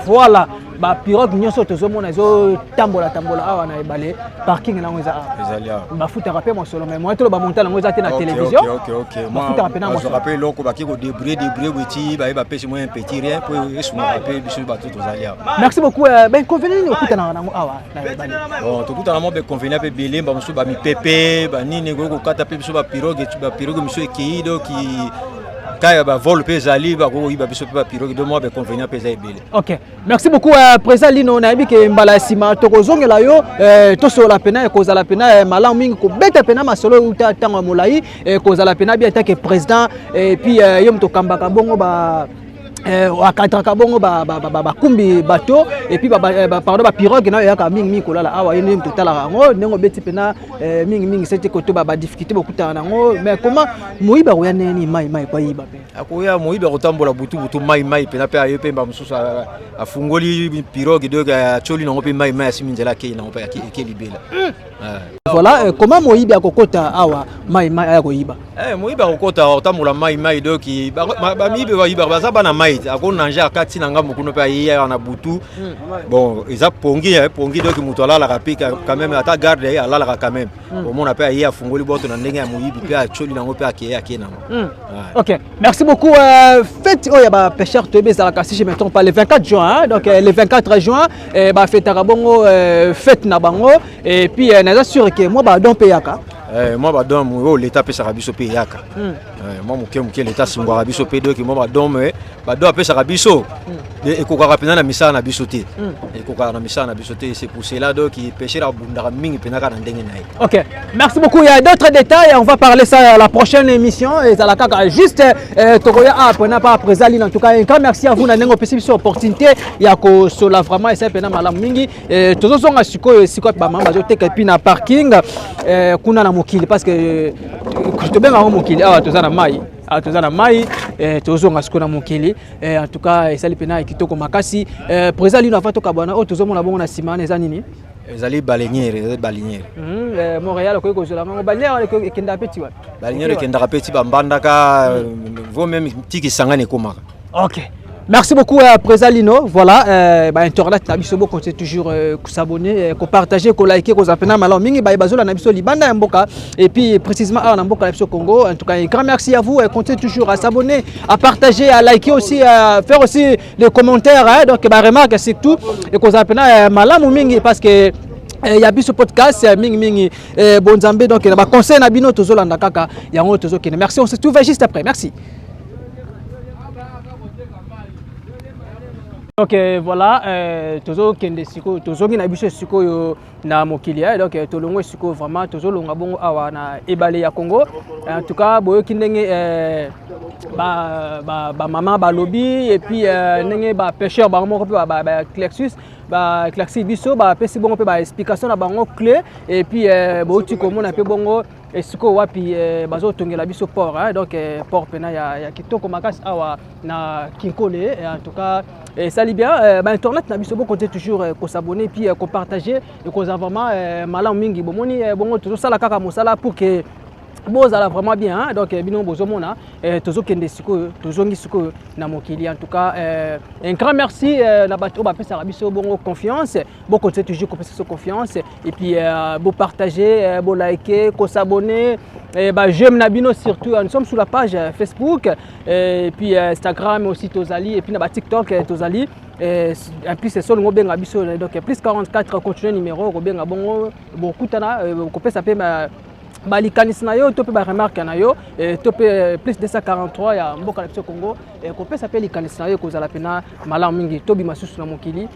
voilà ba pirogue nyoso tozo mona zo tambola awa na ebale parking na ngoza ezali ba futa rappel mo solo mais moi tolo ba monta na ngoza te na télévision OK moi je rappelle loko ba ki ko débrouiller weti ba pêche moi un petit rien pour se me rappeler biso ba tout ozali. Merci beaucoup ben convenir okuta na awa na ebale bon to kuta na mo be convenir pe belé ba musu ba mi pepe ba nini ko kata pe biso ba pirogue miso ekido ki kaya ba vol pe zali ba ko iba biso pe ba pirogue de moi be convenir pe za ebele. OK, merci beaucoup président Lino na yebike mbala sima tokozongela yo to sola pena ko zala pena malamu mingi ko beta pena masolo uta tanga molai ko zala pena bien tant que président et puis yo mto kambaka bongo ba akatraka bongo ba kumbi bateau et puis pardon ba pirogue na yaka mingi kolala awa yene mtotala rango nengo beti pena mingi c'était ko to ba difficulté bokuta nango mais comment moyiba roya neni mai kwa yiba pe akoya moyiba kotambola butu mai pena pe ayo pe mba mususa afungoli pirogue donc choli nango pe mai asiminzela ke nango pe ke libela. Voilà comment moyiba kokota awa mai ayako yiba moyiba kokota otambola mai donc ba mibe ba yiba baza bana mai akona nanja kati na ngambo kuno pe ayi na butu bon eza pongi donc muto alala kapika quand même ata garde alala quand même au moins pe ayi afungoli boto na ndenge ya moyibi pe acholi nango pe akeye nango. OK, merci beaucoup fête oya ba pêcheur to bezala kasi je me trompe pas le 24 juin donc le 24 juin ba fête rabongo fête na bango et puis naza sûr que moi ba don pe yaka moi ba don mo l'état pe sarabiso pe yaka moi moke l'état singwa rabiso pe donc moi ba don apesa rabiso ekokaka pena na misala na biso te ekokaka na misala na biso te. C'est pour cela donc pêcher la bundaka mingi pena ka na ndenge na ye. Ok, merci beaucoup. Il y a d'autres détails, on va parler ça à la prochaine émission. Et ça la kaka juste tokoya apena pa présali en tout cas. Un grand merci à vous na nengo pesi biso opportunité ya ko sola vraiment essayer pena malamu mingi. Tozo songa siko ba mamba zo teka puis na parking kuna na mokili parce que to benga mokili awa tozana mai. Tozana mai tozonga siko na mokili en tout cas esali pena kitoko makasi présali na fato kabana o tozomona bongo na simane eza nini ezali baliniere Montréal ko zola ngo baliniere ko ekenda peti wa baliniere ekenda peti bambandaka vaut même tiki sangane komaka. OK. Merci beaucoup Présalino. Voilà, internet na biso bo continue toujours s'abonner, partager, liker, zapena malamu mingi bazola na biso libanda mboka et puis précisément na mboka na biso Congo. En tout cas, un grand merci à vous et continuez toujours à s'abonner, à partager, à liker aussi, à faire aussi des commentaires donc remarque c'est tout et ko zapena malamu mingi parce que il y a ce podcast mingi bonzambe donc ba conseil na bino tozolanda kaka yango tozokene. Merci, on se retrouve juste après. Merci. Donc voilà, tozo kende siko tozo ngina biso siko yo na mokili donc tolongo siko vraiment tozo longa bongo awa na ebale ya Congo. En tout cas boyo kindenge ba mama ba lobby et puis ndenge ba pêcheur ba moko ba Clexus ba Clexi biso ba pesi bongo pe ba explication na bango clé et puis boyo ti komona pe bongo esiko wapi bazo tongela biso port donc port pena ya kitoko makasi awa na Kinkole. En tout cas ça lit bien internet na biso bo continuer toujours ko s'abonner puis ko partager et ko vraiment malamu mingi bomoni bongo toujours sala kaka mosala pour que bozala vraiment bien donc bino bozomona tozokende siko tozongi siko na mokili. En tout cas un grand merci na bato ba pesa biso bongo confiance bo continuer toujours ko pesa confiance et puis bo partager bo liker ko s'abonner j'aime na bino surtout nous sommes sur la page Facebook et puis Instagram aussi tozali et puis na TikTok tozali et puis c'est solo ngobenga biso donc plus 44 continue numéro ngobenga bongo bokutana ko pesa pe balikanis na yo to pe ba remarque na yo to pe plus 243 ya mboka na Congo ko pesa pe likanis na yo ko zala pena malamu mingi to bima susu na mokili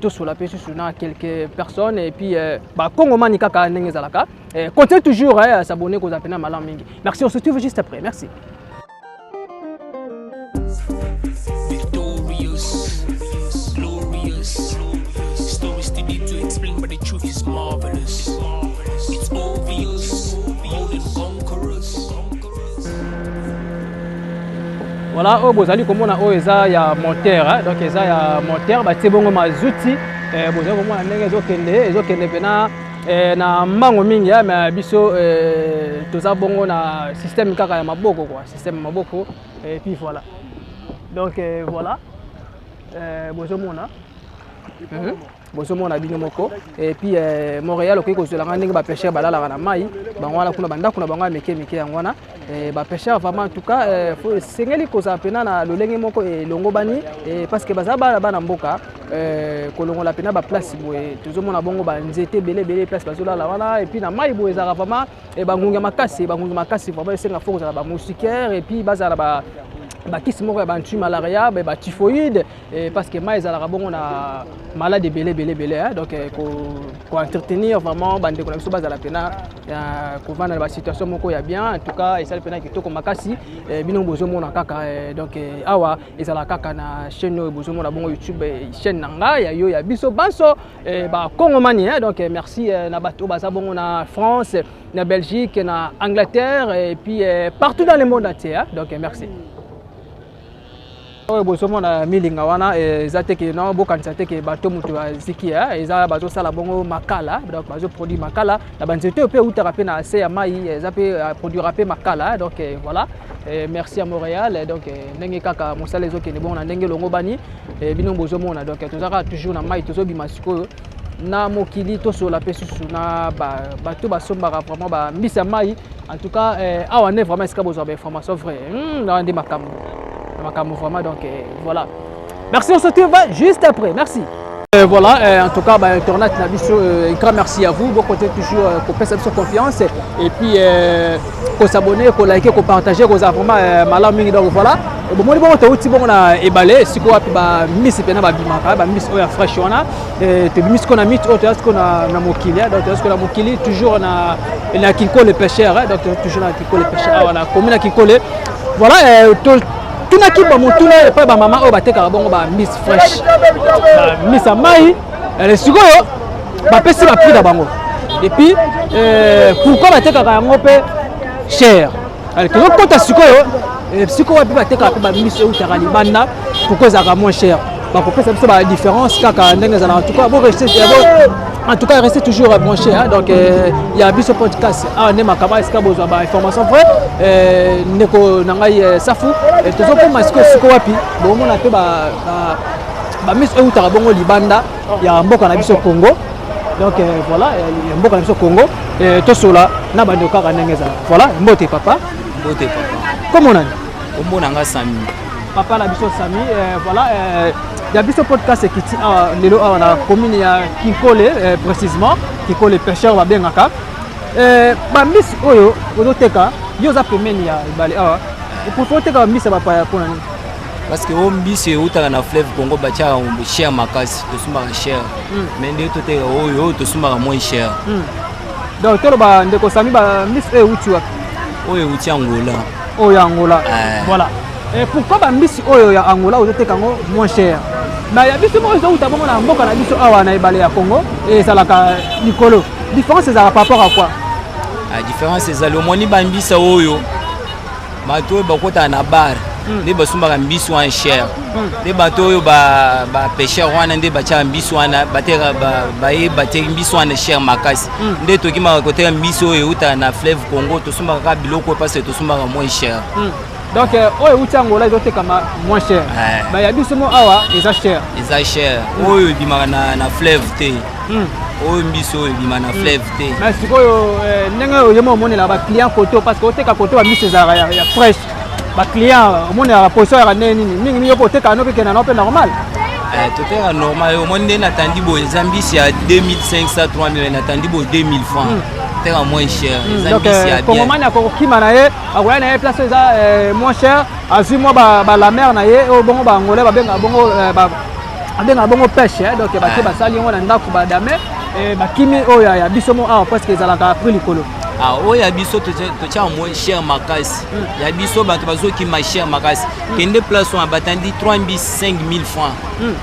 to sola pe susu na quelques personnes et puis ba Congo mani kaka ndenge zalaka continuez toujours à s'abonner ko zala pena malamu mingi. Merci, on se retrouve juste après. Merci. Victorious, glorious, stories still need to explain but the truth is marvelous. It's obvious. Voilà, bozali komona eza ya moteur donc eza ya moteur ba tebongo mazuti bozali komona ndenge ezokende pena na mbango mingi mais biso toza bongo na système kaka ya maboko quoi, système maboko et puis voilà. Donc voilà. Bozomona bozomona bino moko et puis Montréal okoki kozela ndenge ba pêcheur balala na mai bango wana kuna bandako na bango meke yango wana ba pêcheur vraiment en tout cas faut sengeli koza pena na lolenge moko elongo bani parce que baza bana mboka kolongo la pena ba place boye tozomona bongo ba nzete belé place bazolala wana et puis na mai boye ezaka vraiment bangunga makasi vraiment esenga faut kozala ba moustiquaire et puis bazala ba bakisi moko ya bantu malaria ba typhoïde parce que mai ezalaka bongo na malade belé donc ko entretenir vraiment bande ko na biso bazala pena ko vanda ba situation moko ya bien. En tout cas esali pena kitoko makasi bino bozomona kaka donc awa ezala kaka na chaîne bozomona bongo YouTube chaîne nanga ya yo ya biso banso ba Congo mani donc merci na bato baza bongo na France na Belgique na Angleterre et puis partout dans le monde entier donc merci. Bozomona milinga wana ezate ke no bokanisa te ke bato mutu aziki eza bazo sala bongo makala donc bazo produit makala na banzete pe utara pe na ya mai ezape produire pe makala donc voilà merci à Montréal donc ndenge kaka mosala ezokende bongo na ndenge longo bani bino bozomona donc tozaka toujours na mai tozobima sikoyo na mokili tosola pe susu na bato basombaka vraiment ba mbisa mai. En tout cas awa ne vraiment esika bozwa ba information vrai na ndi makambo vraiment donc voilà. Merci, on se retrouve juste après. Merci. Voilà, en tout cas internet na biso un grand merci à vous. Vous continuez toujours pour faire cette confiance et puis pour s'abonner, pour liker, pour partager, pour vraiment malamu mingi donc voilà. bomoni bongo touti bongo na ebale sikoyo wapi bamisi mpena babimaka bamisi oyo ya fresh wana tobimisi ko na miti oyo toya sikoyo na mokili donc toya sikoyo na mokili toujours na kinkole pêcheur donc toujours na kinkole pêcheur awa na commune na kinkole voilà tunaki bamotuna epai bamama oyo batekaka bongo bamisi fresh bamisi ya mai sikoyo bapesi baprix na bango epuis pourquoi batekaka yango mpe cher tozokota sikoyo sikoyo wapi batekaka mpe bamisi eutaka libanda pourquoi ezalaka moins cher bakopesa biso badiférence kaka ndenge ezalaka en tout cas rester toujours moins cher donc il y a biso podcast awa nde makama esika bozwa bainformation vrai ndeko na ngai safu tozokoma sikoyo wapi bomona mpe bamisi eutaka bongo libanda ya mboka na biso Congo donc voilà mboka na biso Congo tosola na bandeko kaka ndenge ezala voilà mbote papa comment on a kombo nanga Sami papa la biso Sami voilà ya biso podcast ekiti lelo awa na commune ya Kinkole précisément Kinkole pêcheur babengaka bamisi oyo ozoteka yo za pemeni ya ebale awa pour oteka bamisi bapaya mpona nini parce que o mbisi eutaka na fleuve Congo batiaka cher makasi tosumbaka cher mais nde toteka oyo tosumbaka moins cher donc toloba ndeko Sami bamisi oyo euti wapi oyo euti Angola oyo ya Angola voilà pourquoi bambisi oyo ya Angola ozoteka yango moins cher mais ya biso moko ezouta bongo na mboka na biso awa na ebale ya Congo ezalaka likolo différence ezalaka par rapport à quoi différence ezali omoni bambisa oyo bato oyo bakotaka na bar nde basumbaka mbisi wana cher nde bato oyo bapêcheur wana nde batiaka mbisi wana bayeba te mbisi wana cher makasi nde tokimaka koteka mbisi oyo eutaka na fleuve Congo tosumbaka kaka biloko parce que tosumbaka moins cher donc oyo euti Angola ezotekama moins cher ya biso mo awa eza cher oyo ebimaka na fleuve te oyo mbisi oyo ebima na fleuve te mais sikoyo ndenge oyema omonela baclient koto parce que oteka koto bambisi ezalaka ya fresh baclient omonelaka position yaka ndenge nini mingi yo mpe oteka no kekenda nao mpe normal toteka normal omoni nde natandi boye eza mbisi ya 2500 3000 natandi boye 2000 francs teka moins cher eza mbisi ya bien kongomani akokokima na ye akoya na ye place eza moins cher azwi mwa balamer na ye oyo bongo baangolais babengaka bongo pêche donc batie basali yango na ndako badame bakimi oyo ya biso mo awa presque ezalaka prix likolo oyo ya biso totiaka moins cher makasi ya biso bato bazokima cher makasi kende place wana batandi 3 mbisi 5000 francs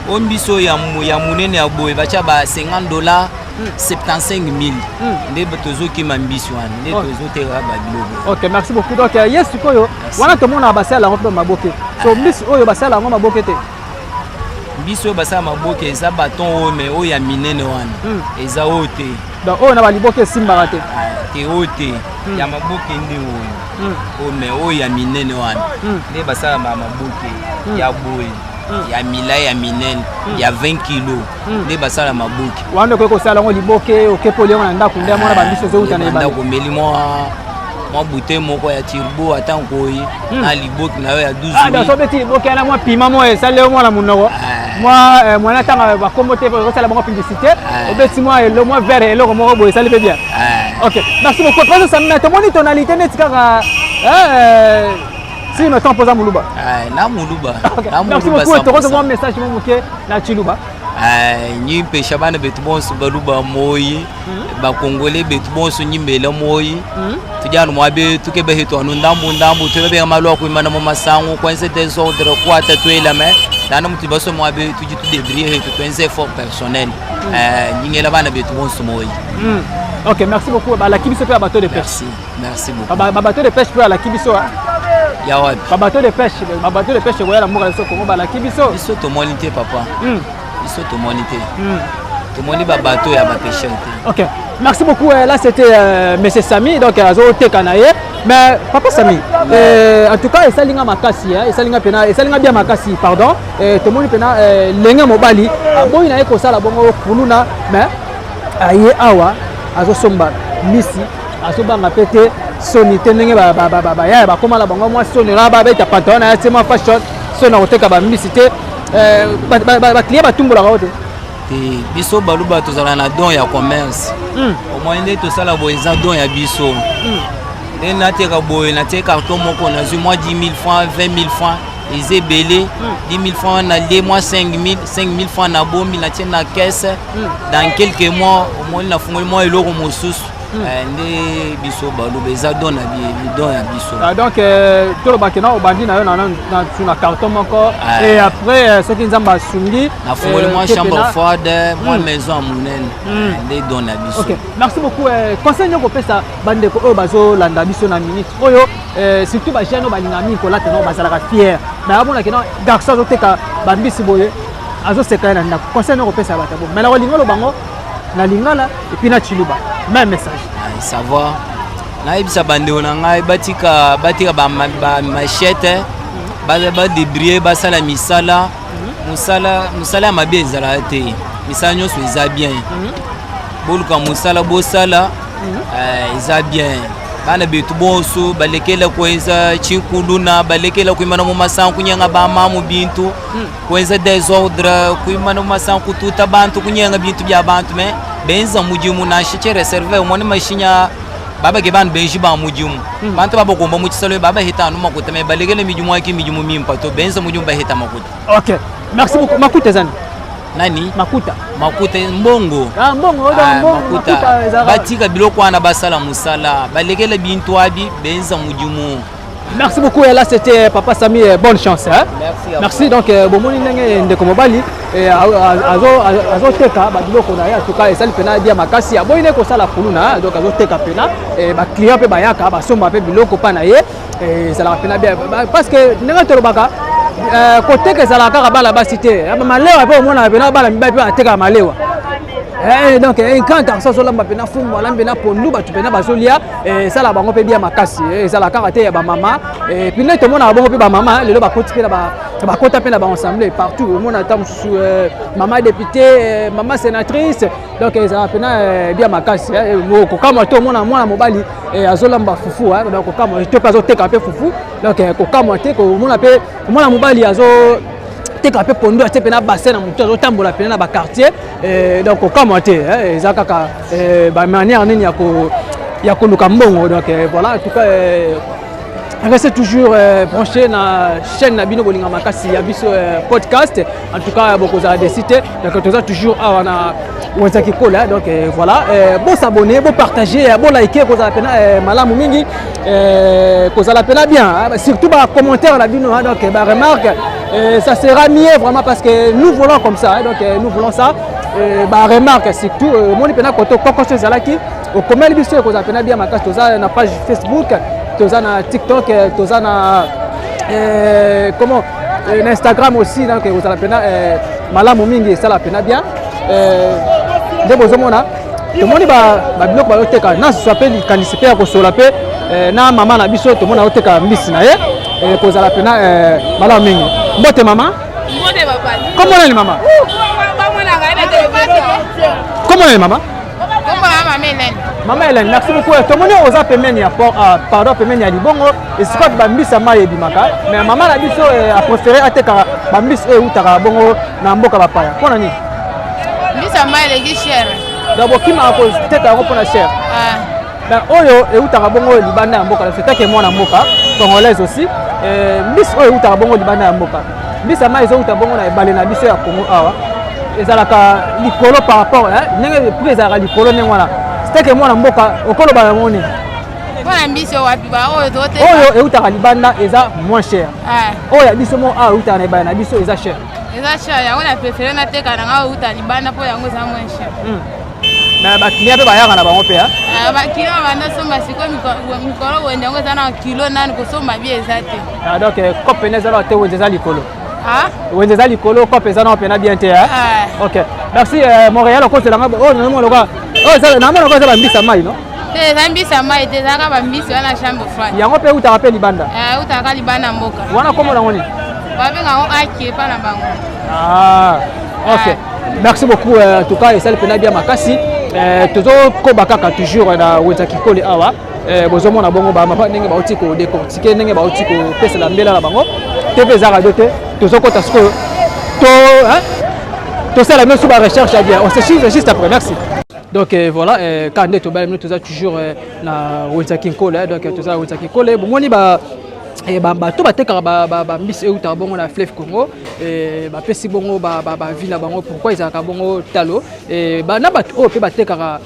oyo mbisi oyo ya monene ya boye batia ba $50 75000 nde tozokima mbisi wana nde tozoteka babiloko ok merci beaucoup donc ye sikoyo wana tomona basala yango mpe maboke so mbisi oyo basala yango maboke te mbisi oyo basala maboke eza baton oyo me oyo ya minene wana eza oyo te donc oyo na baliboke esimbaka te te oyo te ya maboke nde oyo me oyo ya minene wana nde basala maboke ya boye ya milai ya minene ya 20 kilo nde basala maboke wana okoki kosala yango liboke okepoli yango na ndako nde mona bambisi ozouta na ebale ndako omeli mwa bute moko ya turbo ata nkoyi na liboke na yo ya 12 so beti liboke yana mwa pima mo esali yo mwana monoko mwana ntanga bakombo te osala bango publicité obeti mwa vert eloko moko boye esali mpe bien ok merci beaucoup prince Sami tomoni tonalité neti kaka si me temps posa muluba na muluba merci beaucoup tokozo mwa message mo moke na chiluba nyi mpesha bana betu bonso baluba moyi bakongole betu bonso nyimbela moyi tujana mwabe tukebe hetu anu ndambu tubebe malwa kuimana mu masango kwenze desordre kwa tatuela me dana mutu baso mwabe tujitu débrouiller hetu kwenze effort personnel nyingela bana betu bonso moyi ok merci beaucoup la kibiso pe bateau de pêche merci beaucoup bateau de pêche pe la kibiso ya wapi bateau de pêche koya la mboka soko ba la kibiso biso to monité papa biso to monité to moni ba bateau ya ba pêcheur te ok merci beaucoup là c'était monsieur Sami donc azo tekanaye mais papa Sami en tout cas esalinga makasi esalinga bien makasi pardon to moni pena lenga mobali boyi na eko sala bongo kuluna mais aye awa azo somba misi azo banga pete soni te ndenge ya bakoma la bango mwa soni na babeta pantalon na ya fashion soni na koteka bamisi te bakliye batumbolaka te biso baluba tozala na don ya commerce omoi nde tosala boye eza don ya biso nde nateka boye natie carton moko nazwi mwa 10 000 francs 20 000 francs ils est belé 10 000 francs na les mois 5 000 francs na bombi na tienne na caisse dans quelques mois au moins na fungoli mois eloko mosusu nde biso baloba eza don na bidon ya biso donc tolobaki na obandi na yo na carton moko et après soki nzambe asungi na fungoli mwa chambre froide mwa maison ya monene nde don na biso. Ok, merci beaucoup. Conseil nyoko pesa bandeko oyo bazolanda biso na minute oyo surtout bajeune oyo balinga mingi kolata no bazalaka fier na yabona kena garçon azoteka bambisi boye azoseka ye na ndako. Conseil nyoko pesa bato bo mais na kolinga lobango na lingala et puis na chiluba même message savoir nayebisa bandeko na ngai batika bamachete badébrie basala misala mosala ya mabe ezalaka te misala nyonso eza bien boluka mosala bosala eza bien bana betu bonso balekela kwenza chikuluna balekela kuimana mu masango kunyanga bamamu bintu kwenza desordre kuimana mu masango kututa bantu kunyanga bintu bya bantu me benza mujimu na shiche reserve umone mashinya baba ke ban benji ba mujimu bantu baba komba mu chisalo baba hita no makuta me balekela mijumu yake mijumu mimpato benza mujimu ba hita makuta. Ok, merci beaucoup. Makuta zani nani makuta mbongo mbongo makuta batika biloko wana basala musala balekela bintu abi benza mujumu. Merci beaucoup. Et là c'était Papa Sami, bonne chance hein? Merci. Donc bomoni ndenge ndeko mobali azo teka ba biloko na ya tuka esali pena dia makasi aboyine ko sala kuluna donc azo teka pena ba client pe bayaka ba somba pe biloko pa na ye sala pena bien parce que ndenge tolobaka côté que ça la kaka bala basité malewa pe omona pena bala mibai pe ateka malewa donc quand garçon so lamba pena fumu wala pena pondu batu pena bazolia ça la bango pe bien makasi ça la kaka te ya ba mama et puis net omona bango pe ba mama lelo ba koti pena ba kota pena ba ensemble partout omona tam sous maman députée maman sénatrice donc ça la pena bien makasi ko kama to omona mwana mobali azolamba fufu donc kama to kazo teka pe fufu donc ko kama te ko omona pe mwana mobali azo teka pe pondo ate pena bassin na mutu azotambola pena na ba quartier donc okama te eza kaka ba manière nini ya koluka mbongo donc voilà en tout cas restez toujours branché na chaîne na bino bolinga makasi ya biso podcast en tout cas beaucoup za décider donc toza toujours awa na Wenzaki Kola donc voilà bon s'abonner bon partager bon liker ko za pena malamu mingi ko za la pena bien surtout ba commentaire la bino donc ba remarque ça sera mieux vraiment parce que nous voulons comme ça donc nous voulons ça ba remarque surtout moni pena koto kokose zalaki au comment biso ko za pena bien makasi toza na page Facebook toza na TikTok toza na comment na Instagram aussi donc ko za la pena malamu mingi ça la pena bien nde bozomona tomoni babiloko bayoteka na sope likanisi pe ya kosola pe na mama na biso tomona oteka mbisi na ye kozala pena malamu mingi mbote mama comment nani mama comment nani mama mama Hélène merci beaucoup tomoni oza pemeni ya pardon pemeni ya libongo esika bambisi ya mai ebimaka mais mama na biso a préféré ateka bambisi oyo eutaka bongo na mboka bapaya mpo na nini mbisi ya mai eleki cher donc bokimaka koteka yango mpona cher oyo eutaka bongo libanda ya mboka setake mwana mboka congolaise aussi mbisi oyo eutaka bongo libanda ya mboka mbisi ya mai ezouta bongo na ebale na biso ya Congo awa ezalaka likolo par rapport ndenge prix ezalaka likolo ndenge wana setake mwana mboka okoloba yango nini mpona mbisi oyo wapi oyo eutaka libanda eza moins cher oyo ya biso mo awa eutaka na ebale na biso eza cher eza cher yango na préféré nateka nanga oyo euta libanda mpo yango eza moins cher mais bakiliya mpe bayaka na bango mpe bakilo banda somba sikoyo mikolo wende yango eza na kilo nani kosomba bie eza te donc kope ene ezalaka te wenze eza likolo wenze eza likolo kope eza nao pena bien te ok merci Montréal okozelanga oyo namona loka eza bambisa mai no te eza mbisi ya mai te ezalaka bambisi wana chambre froide yango mpe eutaka mpe libanda eutaka libanda mboka wana kombo nango nini babengango ake epa na bango ok merci beaucoup en tout cas esali pena bien makasi tozokoba kaka toujours na Wenzaki Kola awa bozomona bongo bamapa ndenge bauti kodécortiquer ndenge bauti kopesela mbela na bango te mpe eza radio te tozokota sikoyo tosala même sur recherche à bien on se suit juste après merci donc voilà quand nde tobali nous toujours na Wenzaki Kola donc toza Wenzaki Kola bomoni bato batekaka mbisi eutaka bongo na fleuve Congo bapesi bongo bavi na bango pourquoi ezalaka bongo talo na bato oyo mpe batekaka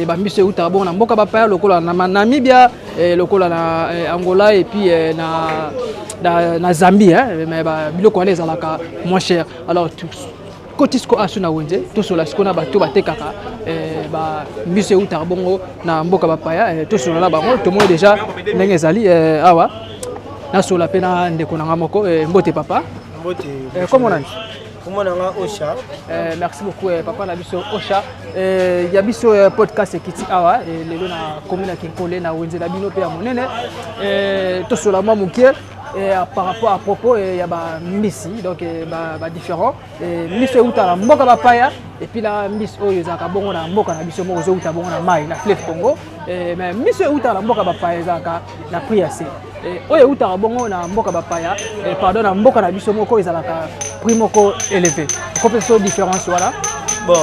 bambisi eutaka bongo na mboka bapaya lokola na Namibia lokola na Angola et puis na Zambie mais biloko wana ezalaka moins cher. Alors kotisiko asu na wenze tosola sikona bato batekaka bambisi eutaka bongo na mboka bapaya tosola na bango tomoni déjà ndenge ezali awa nasola pena ndeko nanga moko mbote papa mbote comment on a comment on a Osha merci beaucoup papa na biso Osha ya biso podcast ekiti awa lelo na commune Kinkole na wenze na bino pe ya monene tosola mwa mukie par rapport à propos il y a mbisi donc différent mbisi euta na mboka bapaya et puis la mbisi oyo ezaka bongo na mboka na biso moko euta bongo na mai na fleuve Congo mais mbisi euta na mboka bapaya ezaka na prix assez oyo euta bongo na mboka bapaya pardon na mboka na biso moko ezalaka prix moko élevé compétition différence voilà. Bon,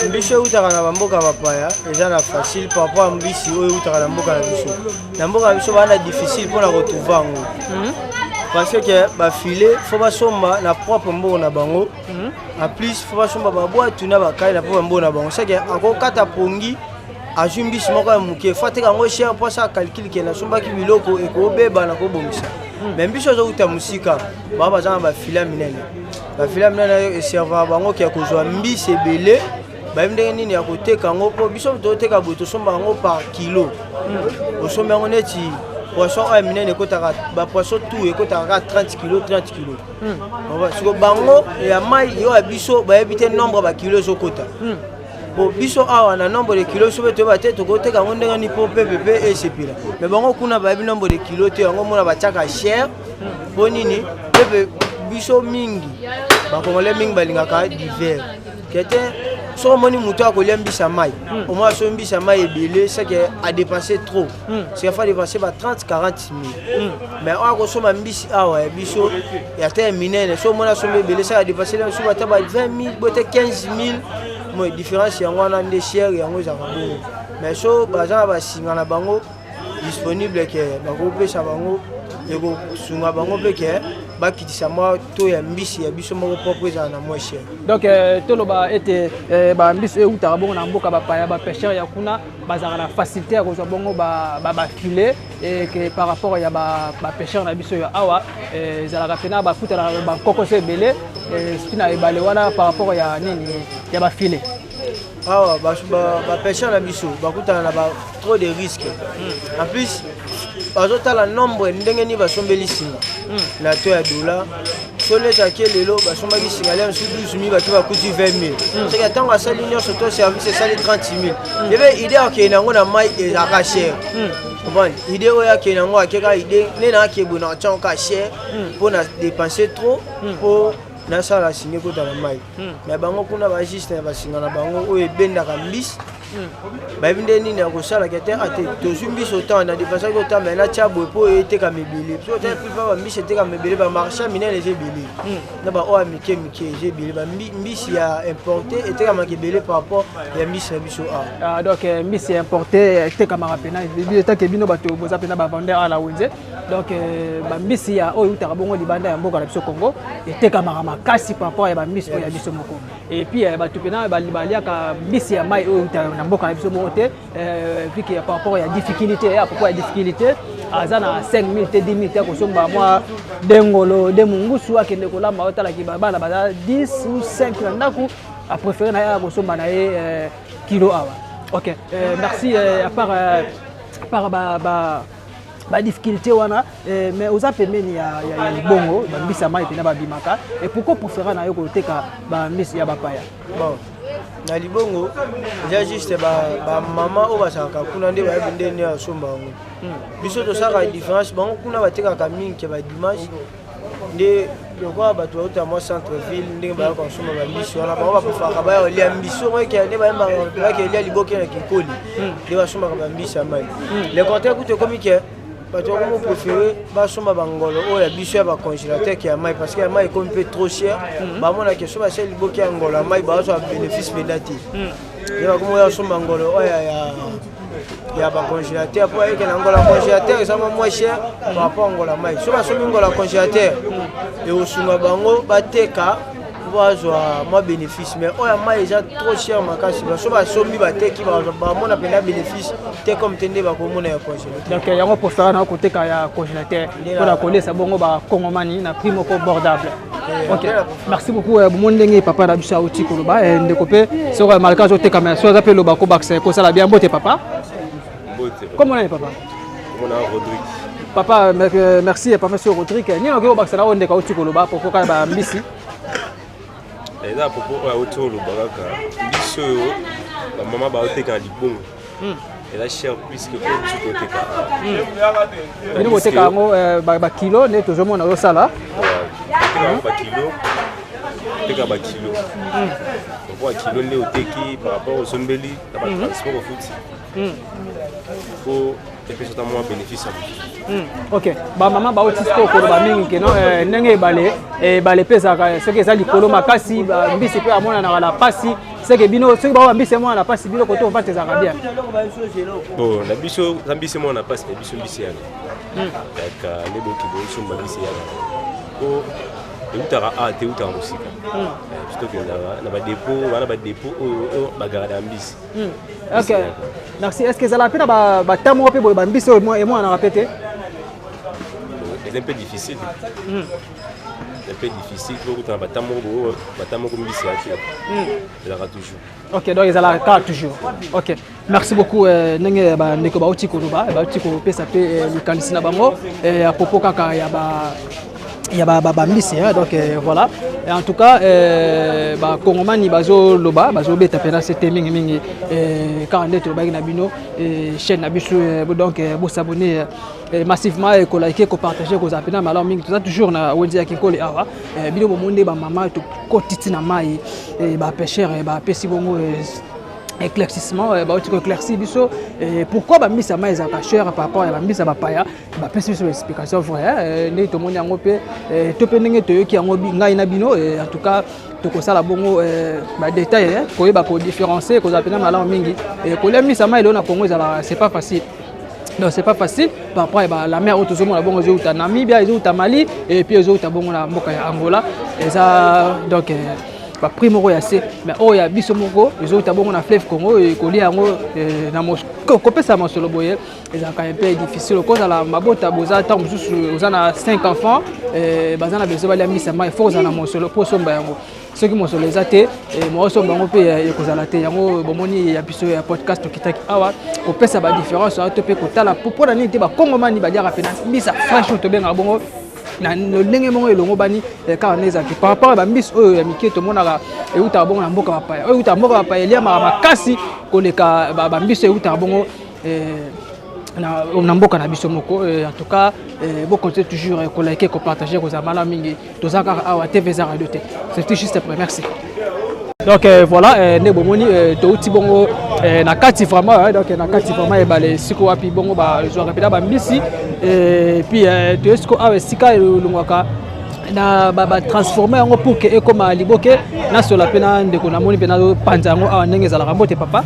mbisi eutaka na mboka bapaya eza na facile par rapport à mbisi oyo eutaka na mboka na biso. Na mboka na biso bana difficile pour la retrouver ngo. Parce que ba filet faut ba somba na propre mboka na bango. En plus faut ba somba ba boîte na ba kai na propre mboka na bango. C'est que ako kata pongi azwi mbisi moko ya muke faut teka ngo cher pour ça calcul ke na somba ki biloko ekobeba na ko bomisa. Mais mbisi ozo uta musika ba zana ba filet minene. Ba filet minene serva bango ki akozwa mbisi ebele ba ndenge nini ya koteka ngo po biso to teka boto somba ngo par kilo. Osomba ngo neti poisson a minene kotaka ba poisson tout ekotaka 30 kg 30 kg. On va sur bango ya mai yo abiso ba ebite nombre ba kilo zokota. Bon biso awa na nombre de kilos sobe to ba te to koteka ngo ndenge ni po pepe et sepila. Mais bango kuna ba ebi nombre de kilos te ngo mona ba tiaka cher. Bonini pepe biso mingi ba kongole mingi balingaka divers. Kete so moni muto akolia mbisa mai au moins so mbisa mai ebele c'est que a dépensé trop c'est qu'il faut dépenser ba 30 40 000 mais on ko so ma mbisi awa biso ya terminé so mona so ebele ça a dépassé so ba 20 000 bote 15 000 moi différence ya ngwana nde cher ya ngoza bango mais so baza ba singa na bango disponible ke ba ko pesa bango ego sunga bango peke bakitisa mwa to ya mbisi ya biso moko propre za na moins cher. Donc toloba ete ba mbisi euta bongo na mboka bapaya ba pêcheur ya kuna bazaka na facilité ya kozwa bongo ba filet et que par rapport ya ba pêcheur na biso ya awa zalaka pena ba futa na ba kokose belé sina ebale wana par rapport ya nini ya ba filet. Awa ba pêcheur na biso bakutana na ba trop de risques. En plus bazotala nombre ndenge ni basombeli singa na to ya dola soleta ke lelo basombaki singa leo sur 12 000 bato bakuti 20 000 c'est que tant que ça l'union surtout service c'est 30 000 il y avait idée que nango na mai et à cher bon idée oya ke nango akeka idée ne na ke bona tchonka cher pour na dépenser trop pour na sala signer ko dans la mai mais bango kuna ba juste ba singa na bango oyo bendaka mbisi ba binde nini ya kosala ke te ate tozumbi autant na dépenser autant mais na tchabo po eteka mebele so te plus ba mbisi eteka mebele ba marché minene les ebele na ba o amike les ebele ba mbisi ya importé eteka makebele par rapport ya mbisi na biso ah donc mbisi importé eteka marapena biso ta ke bino bato boza pena ba vendre à la wenze donc ba mbisi ya oyo utaka bongo libanda ya mboka na biso Congo eteka makasi par rapport ya ba mbisi ya biso moko et puis bato pena baliaka mbisi ya mai oyo utaka mboka na biso mote vu que par rapport ya difficulté à pourquoi ya difficulté azana 5 000 te 10 000 te ko somba moi dengolo de mungusu akende ko lamba otala ki bana baza 10 ou 5 na ndaku a préférer na ya ko somba na kilo awa. OK merci à part ba difficulté wana mais aux apemeni ya libongo ba mbisa mai pena ba bimaka et pourquoi préférer na yo ko teka ba mbisi ya bapaya bon na libongo déjà juste ba mama o basaka kuna nde ba binde ne asomba ngo biso to saka différence bango kuna bateka ka mingi ke ba dimanche nde lokwa bato auta mo centre ville ndenge ba ko soma ba mbisi wana ba faka ba yo lia mbiso mo ke ne ba mba ke lia liboke na Kinkole nde ba soma ba mbisi amai le contraire kuto komi ke bato ko préférer ba soma bangolo o ya biso ya ba congélateur ki ya mai parce que ya mai comme peu trop cher ba mona ke so ba sel liboke ya ngolo mai ba so bénéfice pédatif et ba ko ya soma ngolo o ya il y a un congélateur pour aller dans le congélateur et ça va moins cher par rapport à Angola Mai. Si on a soumis le congélateur et au Sunga Bango, Bateka, on va avoir moins bénéfice. Mais on a déjà trop cher ma casse. Si on a soumis Bateka, on va avoir un bénéfice. C'est comme tenir le congélateur. Donc il y a un postère dans le côté qu'il y a un congélateur. Pour la coller, c'est bon, on va Kongomani, on a pris mon abordable. Ok, merci beaucoup. Mon papa d'Abissa Outi Koloba et Ndekopé. Sur le marquage au Tekama, soit appelé le Bako Bax, ça la bien beauté, papa. Comment on est, papa? On a Rodrigue. Papa, merci, papa, monsieur Rodrigue. Ni on a Bax là, on est à Outi Koloba pour qu'on ait Mbisi. Et là, pour qu'on ait Outi Koloba, Mbisi, la maman va ôter quand il bon. Et là, cher plus que Outi Koloba. Et nous, on a kilo, nous toujours on a ça là. Kilo. Kilo. On voit kilo ne oteki par rapport au Zombeli, la transport au foot. Faut et puis surtout moins bénéfice. Ok. Ba maman ba otisco ko ba mingi keno ndenge balé pesa ce que ça likolo makasi mbisi pe amona na la pasi ce que bino ce que ba mbisi mo na pasi bino ko to va te zaka bien. Bon, la biso mbisi mo na pasi biso mbisi ya. Kaka ne boki bo so mbisi ya. Ko utara a te utara musika. Plutôt que na ba dépôt ba garder mbisi. Ok. Merci. Est-ce que ça l'a fait ba tamo pe bo ba mbisi et moi on a répété? C'est un peu difficile. Un peu difficile pour que batamo comme mbisi ya. Il aura toujours. Ok, donc ils allaient là toujours. Ok, merci beaucoup. Nenge ba ndeko ba uti koloba, ba uti ko pesa pe likanisi na bango à propos kaka ya ba mbisi, donc voilà. Et en tout cas, Kongomani bazo loba, bazo beta pena c'était mingi quand on est au na bino chaîne na biso donc vous s'abonner massivement et ko liker, ko partager, ko zapena malom mingi tout ça toujours na wenzi ya kinkole awa bino bomonde ba mama to kotiti na mai ba pêcheur ba pesi bongo éclaircissement ba otiko éclairci biso pourquoi ba misa mai za pêcheur par rapport à ba misa ba paya ba pesi biso explication vrai ne to moni yango pe to pe ndenge to yoki yango ngai na bino en tout cas to ko sala bongo ba détail ko yeba ko différencier ko zapena malamo mingi ko le misa mai lo na Congo c'est pas facile. Non, c'est pas facile. Après, la mer où tout le monde a bon aux à Namibia, ils ont à Mali et puis ils ont à bon à Angola. Et ça, donc, primo yase. Mais oh, il y a Bisomoko, ils ont à bon à fleuve Congo et Koli Ango, Copé ça m'a solo boyer. Et ça quand même un peu difficile. Au cause de la Mabota, Boza, tant vous en avez 5 enfants. Et Bazana besoin de mise à main, il faut en avoir solo pour son bayango. Ceux qui m'ont sur les athées, moi aussi, on peut y aller. Il y a un podcast qui est awa. On peut savoir la différence. On peut la pour la nuit, comment on va dire à peine. Mais ça, franchement, tu bien à bon. Na ndenge mongo elongo bani car nezaki par rapport à bis oyo ya mike to monaka e uta bongo na mboka mapaya oyo uta mboka mapaya elia makasi koleka ba bis e uta bongo na mboka na biso moko en tout cas bon continuer toujours ko liker ko partager ko zamala mingi to zaka awa TV za radio te c'était juste après merci. Donc voilà ne bomoni to uti bongo na kati vraiment donc na kati vraiment e balé siko wapi bongo ba zo rapida ba mbisi et puis to esiko awe sika lungwaka na ba transformer yango pour que comme liboke na sola pena ndeko na moni pena panza yango awa ndenge za la mbote papa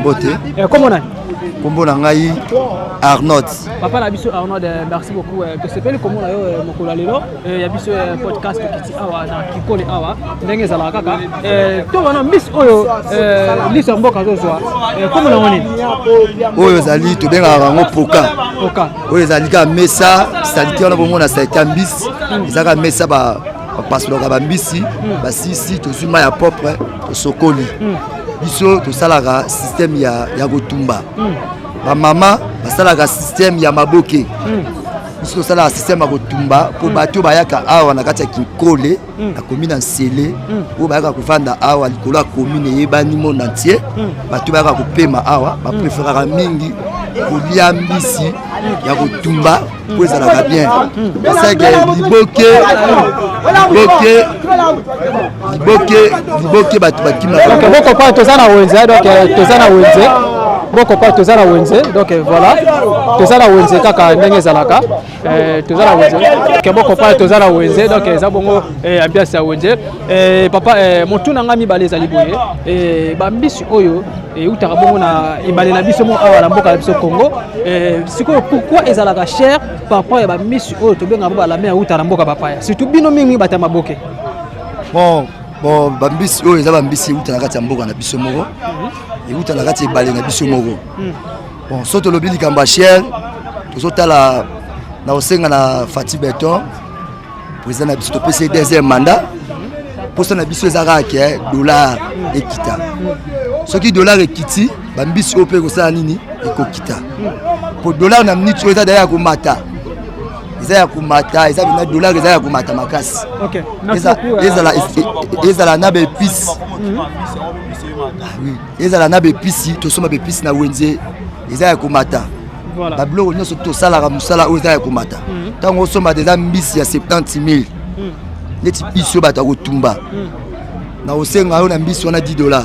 mbote comment on a kombo na ngai Arnold. Papa na biso Arnold, merci beaucoup. Que c'est pas comment là mokolo lelo ya biso podcast kiti awa na kikole awa ndenge za la kaka to wana miss oyo liso mboka zo zwa comment na woni oyo zali to benga rango poka oyo zali ka mesa saliki ona bomona sa kambis zaka mesa ba pasoloka ba mbisi ba sisi to zuma ya propre to sokoli biso to salaka système ya kotumba ba mama basalaka système ya maboke biso to salaka système ya kotumba po bato bayaka awa na kati ya kinkole na commune nsele po bayaka kovanda awa likolo ya commune yebani monde entier bato bayaka kopema awa bapréféraka mingi kolia mbisi ya kotumba po ezalaka bien paseke liboke bato bakima donc boko pa toza na wenze donc toza na wenze boko pa tozala wenze donc voilà tozala wenze kaka ndenge ezalaka tozala wenze ke boko pa tozala wenze donc eza bongo ambiance ya wenze papa motuna nga mibale ezali boye bambisi oyo utaka bongo na ibale na biso mo awa na mboka na biso Congo sikoyo pourquoi ezalaka cher par rapport ya bambisi oyo tobenga bo balame ya uta na mboka bapaya surtout bino mingi bata maboke bon bambisi oyo eza bambisi uta na kati ya mboka na biso moko euta na kati ebale na biso moko bon so tolobi likambo ya cher tozotala na osenga na Fati Beton président na biso topesi deuxième mandat posa na biso ezaka ke dollar ekita soki dollar ekiti bambisi oyo mpe kosala nini ekokita po dollar na minute oyo eza daya ya komata eza ya komata eza bina dollar eza ya komata makasi ezala na baepisi ezala na baepisi tosomba baepisi na wenze eza ya komata babiloko nyonso tosalaka mosala oyo eza ya komata ntango osomba eza mbisi ya 70 000 neti bisi oyo bato akotumba na osenga oyo na mbisi wana $10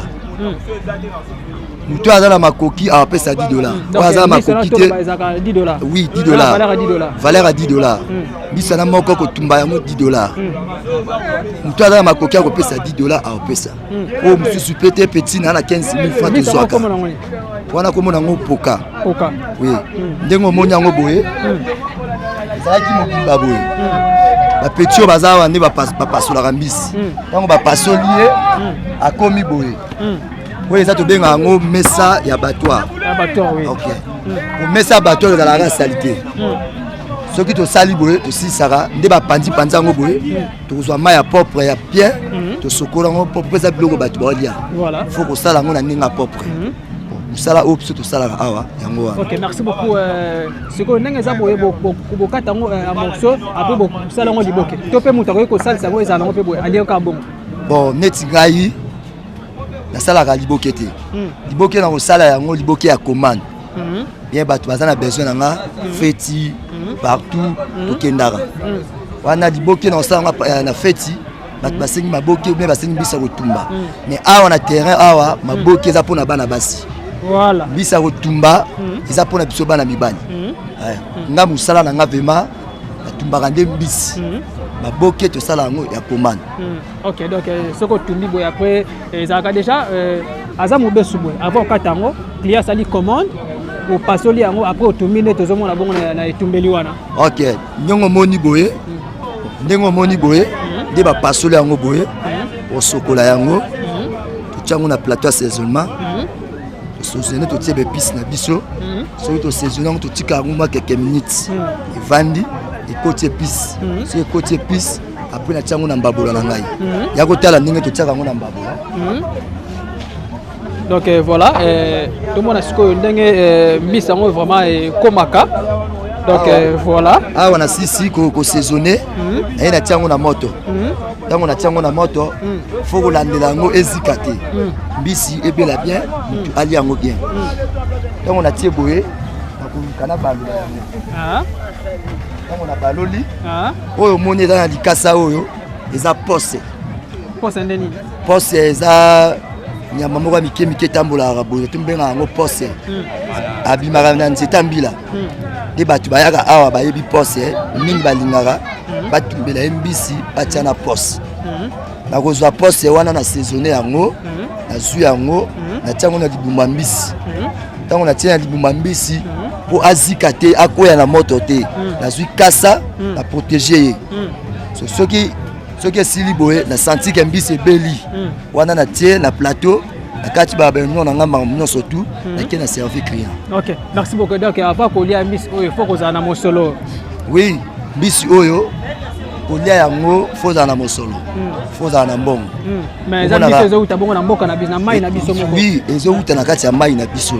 mutu aza na makoki apesa $10 oyo aza na makoki te oui $10 valeur ya $10 mbisi wana moko kotumba yango $10 mutu aza na makoki akopesa $10 apesa oyo mosusu pe te petit na 15 000 francs tozwaka wana komona yango poka oui ndenge omoni yango boye ezalaki mobimba boye bapeti oyo baza awa nde bapasolaka mbisi ntango bapasoli ye akomi boye oyo eza tobenga yango mesa ya batoire mesa ya batoire ezalaka salite soki tosali boye tosilisaka nde bapandi yango boye tokozwa mai ya propre ya bien tosokola yango propre eza biloko bato baolia fo kosala yango na ndenge ya propre mosala oyo biso tosalaka awa yango wana ok merci beaucoup sikoyo ndenge eza boye bokata yango en morceau apres bosala yango liboke to mpe moto akoki kosalisa yango ezala yango mpe boye alie kaka bongo bon neti ngai nasalaka liboke te liboke na kosala yango liboke ya commande bien bato baza na besoin na nga feti partout tokendaka wana liboke na kosala yango na feti bato basengi maboke bien basengi mbisi ya kotumba mais awa na terrain awa maboke eza mpona bana basi mbisi ya kotumba eza mpona biso bana mibali nga mosala na nga vraimen natumbaka nde mbisi baboke tosala yango ya commande ok donc soki otumbi boye après ezalaka déjà aza mobesu boye avant okata yango client asali commande opasoli yango après otumbi nde tozomona bongo na etumbeli wana ok ndenge omoni boye nde bapasoli yango boye osokola yango totia yango na plateau assaisonnement tosozone totie baepisi na biso soki tosezone yango totika yango mwa quelques minutes evandi ekoti episi soki ekoti episi apres natia yango na mbabola na ngai ya kotala ndenge totiaka yango na mbabola donc voilà tomona sikoyo ndenge mbisi yango vraiment ekomaka donc voilà awa na sisi kosaisonne naye natia yango na moto ntango natia yango na moto fo kolandela yango ezika te mbisi ebela bien mutu ali yango bien ntango natie boye nakoluka na balola yango ntango na baloli oyo omoni eza na likasa oyo eza pose ndeni pose eza nyama moko ya mike mike etambolaka boye tombengaka yango pose abimaka na nzete mbila nde bato bayaka awa bayebi pose mingi balingaka batumbela ye mbisi batia na pose nakozwa pose wana na saisonne yango nazwi yango natia yango na libumba mbisi ntango natia na libumba mbisi mpo azika te akoya na moto te nazwi kasa na protege ye soki esili boye nasanti ke mbisi ebeli wana natie na plateau nakati babenyo na nga makambo nyonso tu nake na servi client. Ok, merci beaucoup. Donc avant kolia mbisi oyo faut kozala na mosolo. Oui, mbisi oyo kolia yango faut kozala na mosolo, faut kozala na mbongo. Mais eza mbisi ezouta bongo na mboka na biso na mai na biso moko. Oui, ezouta na kati ya mai na biso.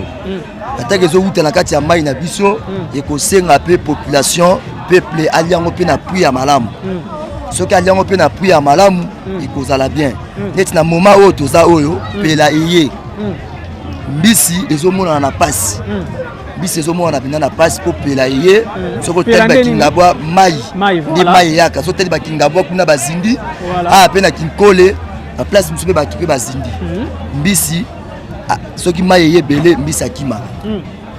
Atake ezouta na kati ya mai na biso ekosenga pe population peuple ali yango pe na prix ya malamu. Soki ali yango pe na prix ya malamu ekozala bien. Neti na moment oyo toza oyo pela eye. Mbisi ezomona na pasi. Mbisi ezomona na na pasi po pela eye. Soko teli bakinga bwa mai. Ndi mai yaka. So teli bakinga bwa kuna bazindi. Ah pe na kinkole. Na place musupe batu pe bazindi. Mbisi soki mai ebele mbisi akimaka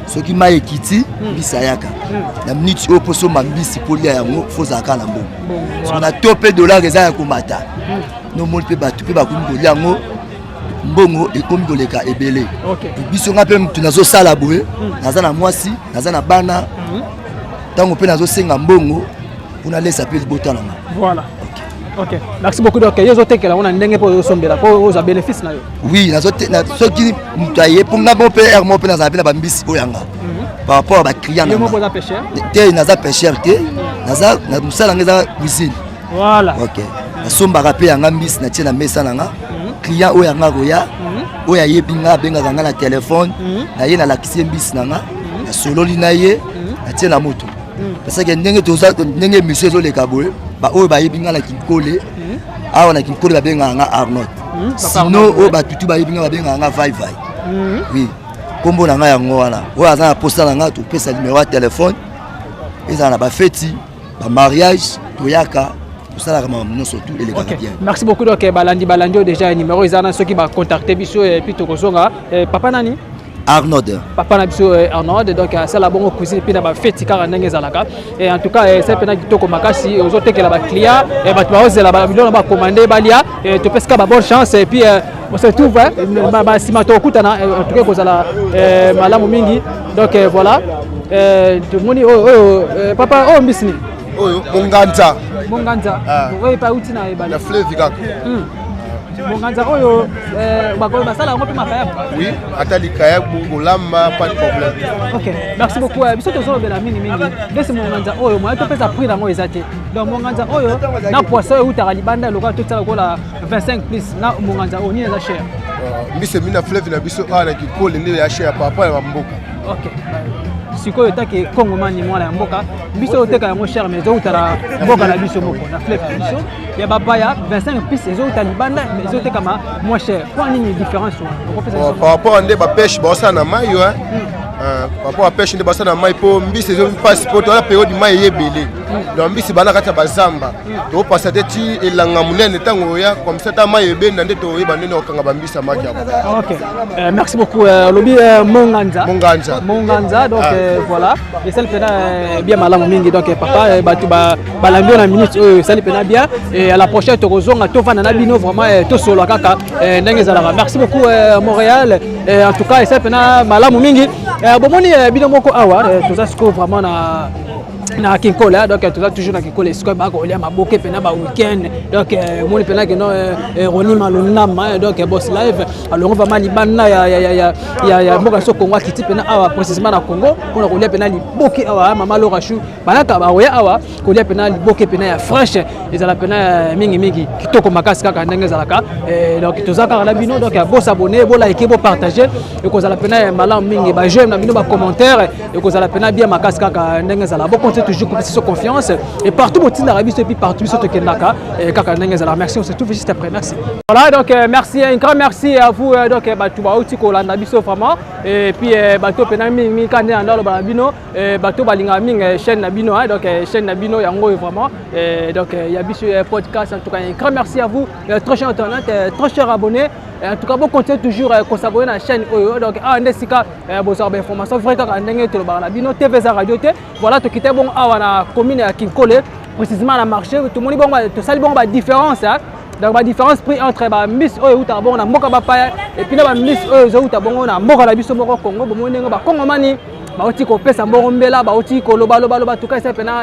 soki mai ekiti mbisi ayaka na minute oyo poso mbisi polia yango fozalaka na mbongo soki na to mpe dollar eza ya komata nomoni mpe bato mpe bakomi kolia yango mbongo ekomi koleka ebele biso nga mpe mutu nazosala boye naza na mwasi naza na bana ntango mpe nazosenga mbongo mpona lesa mpe libota nanga. Voilà. Ok, merci beaucoup. Donc, ils ont été là, on a n'engagé pour somber là, pour aux bénéfices là. Oui, ceux qui m'taillent pour nga bon père, mon père dans la bambisi oyanga. Par rapport à client. Ils m'ont posé pêcheur. Té naza pêcheur té, naza na musala ngeza cuisine. Voilà. Ok. Na somba rapé yanga mbisi na tie na mesa nanga. Client oyanga goya. Oya yebinga benga kanga na téléphone, na ye na lakisi mbisi nanga. Na sololi na ye, na tie na moto. Parce que ndenge toza ndenge monsieur zo le kaboé. Ba oyo bayebinga na kinkole awa na kinkole babenga nga Arnold sinon oyo batutu bayebinga babenga nga vai oui kombo na nga yango wana oyo aza na posta na nga topesa numéro ya telefone ezala na bafeti bamariage toyaka tosalaka makambo nyonso tu elekaka bien. Merci beaucoup. Donc balandi oyo déjà numéro eza na soki bacontacte biso epuis tokozonga papa nani Arnold. Papa na biso Arnold, donc c'est la bonne cuisine puis na ba fête car ndenge zalaka et en tout cas c'est pena kitoko makasi ozotekela ba client et ba twaozela ba biloko ba commander balia et to pesca ba bonne chance et puis on se trouve ba simato kutana en tout cas kozala malamu mingi donc voilà tout moni papa mbisni Monganza oyo pa uti na ebala la fleuve kaka Monganza oyo bakoyo basala ngo pe makaya. Oui, atali kaya bolamba pas de problème. OK, merci beaucoup. Biso tozo bela mingi desi Monganza oyo moi to pesa prix nango ezate. Donc Monganza oyo na poisson oyo utaka libanda loka to tsala ko la 25 plus na Monganza oyo ni eza cher. Mbise mina fleuve na biso ana kikole nde ya cher par rapport à mboka. OK. Sikoyo taki Congo mani mwana ya mboka biso oteka yango cher mais zo utara mboka na biso moko na fleuve biso ya babaya 25 plus ezo utali banda mais zo teka ma moins cher. Quoi ni différence par rapport à ndeba pêche bossa na mayo par rapport à pêche ndeba bossa na mayo po mbisi ezo passe po to la période mayo yebele donc mbisi bana kata bazamba to passer ti elanga munene tango ya comme ça ta mayo ebenda nde to yeba nene okanga bambisa maki ya. OK, merci beaucoup lobi Monganza donc voilà et celle pena bien malamu mingi donc papa batu balambio na minute celle pena bien et à la prochaine tokozonga to vana na bino vraiment to solo kaka ndenge zalaka. Merci beaucoup Montréal en tout cas celle pena malamu mingi bomoni bino moko awa toza siko vraiment na Kinkola donc tu as toujours na Kinkola siko ba ko lia maboke pena ba weekend donc moni pena que non Roni Malonama donc boss live alors on va mali bana ya mboka so Congo kiti pena awa précisément na Congo on ko lia pena li boke awa mama Lorachou banaka ba oya awa ko lia pena li boke pena ya fresh ezala pena mingi kitoko makasi kaka ndenge zalaka donc tozaka na bino donc boss abonné bo like bo partager et ko zala pena malamu mingi ba j'aime na bino ba commentaire et ko zala pena bien makasi kaka ndenge zala bo toujours sur confiance et partout au Tinarabi et puis partout sur Tokenaka et Kakanengazala. Merci, on se trouve juste après. Merci. Voilà, donc merci, un grand merci à vous. Donc, Batou Baouti Kolanda Biso vraiment et puis Batou Penami Mikane Andalo Balabino et Batou Balingaming chaîne Nabino donc chaîne Nabino Yango vraiment donc il y a Biso podcast en tout cas. Un grand merci à vous, très chers internautes, très chers abonnés. En tout cas, vous continuez toujours à s'abonner à la chaîne. Donc, à Ndesika, vous avez des informations vraies quand on TV Radio. Voilà, tu quittes bon à la commune à Kinkole, précisément à la marché. Tout le monde bon, tout ça, bon, différence. Donc, la différence prix entre Miss ou Tabon, na Moka Bapaya, et puis la Miss ou Tabon, na Moka la Biso Moko Congo, Congo Mani, Baoti ko pesa Morombela, Baoti ko Loba, tout cas, c'est pena.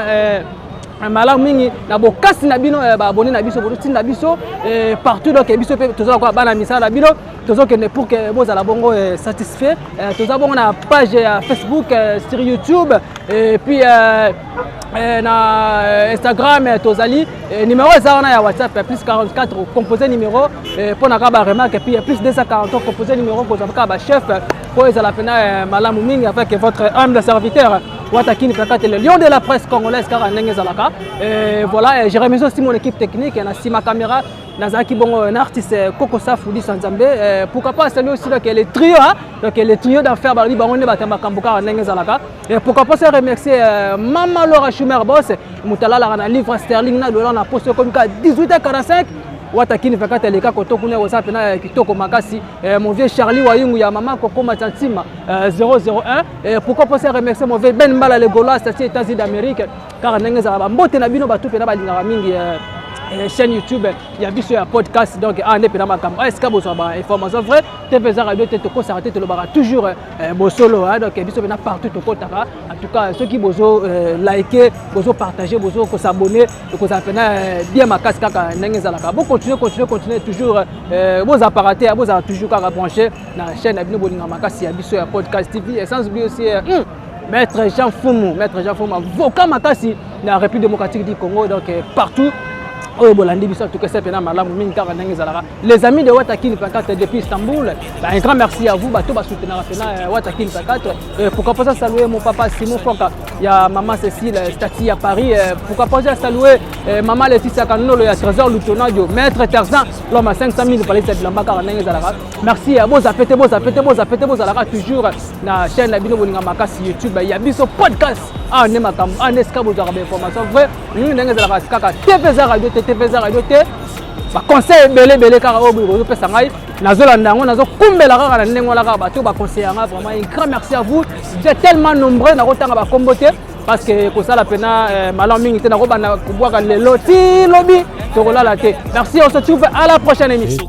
Malamu mingi na bokasi na bino ba abonné na biso botin na biso partout donc biso pe toza ko bana misala na bino tozo kende pour que boza la bongo satisfait toza bongo na page Facebook sur YouTube et puis na Instagram tozali numéro ça na ya WhatsApp plus 44 composé numéro pour na ka ba remarque et puis plus 240 composé numéro pour ka ba chef pour ça la pena malamu mingi avec votre humble serviteur Watakini Plakate, le lion de la presse congolaise car ndenge zalaka. Voilà, je remercie aussi mon équipe technique, na ma caméra, Nazaki bon un artiste Koko Safoudi Sanzambe. Pourquoi pas saluer aussi donc les trios donc les trios d'affaires Bali Baronne Batamba Kambuka ndenge zalaka. Et pourquoi pas se remercier Mama Laura Schumer boss, Mutala la livre sterling na dollar na poste comme 18h45. Watakini 24 les cas koto kuna oza pena kitoko makasi mon vieux Charlie Wayungu ya mama Koko Matantima 001 pourquoi pas remercier mon vieux Ben Mbala le Gaulois c'est États-Unis d'Amérique car nengeza ba mbote na bino batu pena balinga mingi chaîne YouTube il y a biso ya podcast donc ane pena makambo est-ce que bozo ba information vrai TVZ radio te ko s'arrêter te le bara toujours bosolo donc biso pena partout to kotaka en tout cas ceux qui bozo liker bozo partager bozo ko s'abonner ko ça pena bien makasi kaka nengeza la ka bon continuer toujours vos appareils bozo toujours kaka brancher na chaîne bino bolinga makasi ya biso ya podcast TV et sans oublier aussi Maître Jean Foumou avocat makasi na République démocratique du Congo donc partout les amis de Watakini 24 depuis Istanbul, un grand merci à vous, bateau soutenir Watakini 24. Pourquoi pas saluer mon papa Simon Foka, il y a maman Cécile Stati à Paris. Pourquoi pas saluer maman Laetitia Kanolo, il y a Trésor Lutonadio, Maître Tarzan, l'homme à 500 000 palais de Lambaka. Merci à vous, zapété, toujours la chaîne la Bino Bolingamaka sur YouTube. Il y a biso podcast. Ah, on est makam, on est scabo de information vrai. Nous n'avons pas TVZ radio TVZ radio T. Ba conseil belé car au bureau pe sangai. Nazolanda ngo nazo kumbela kaka na ndengo la kaka bato ba conseiller vraiment un grand merci à vous. Vous êtes tellement nombreux na kotanga ba kombote parce que ko sala pena malam mingi te na ko bana kubwaka lelo ti lobby to ko la te. Merci, on se retrouve à la prochaine émission.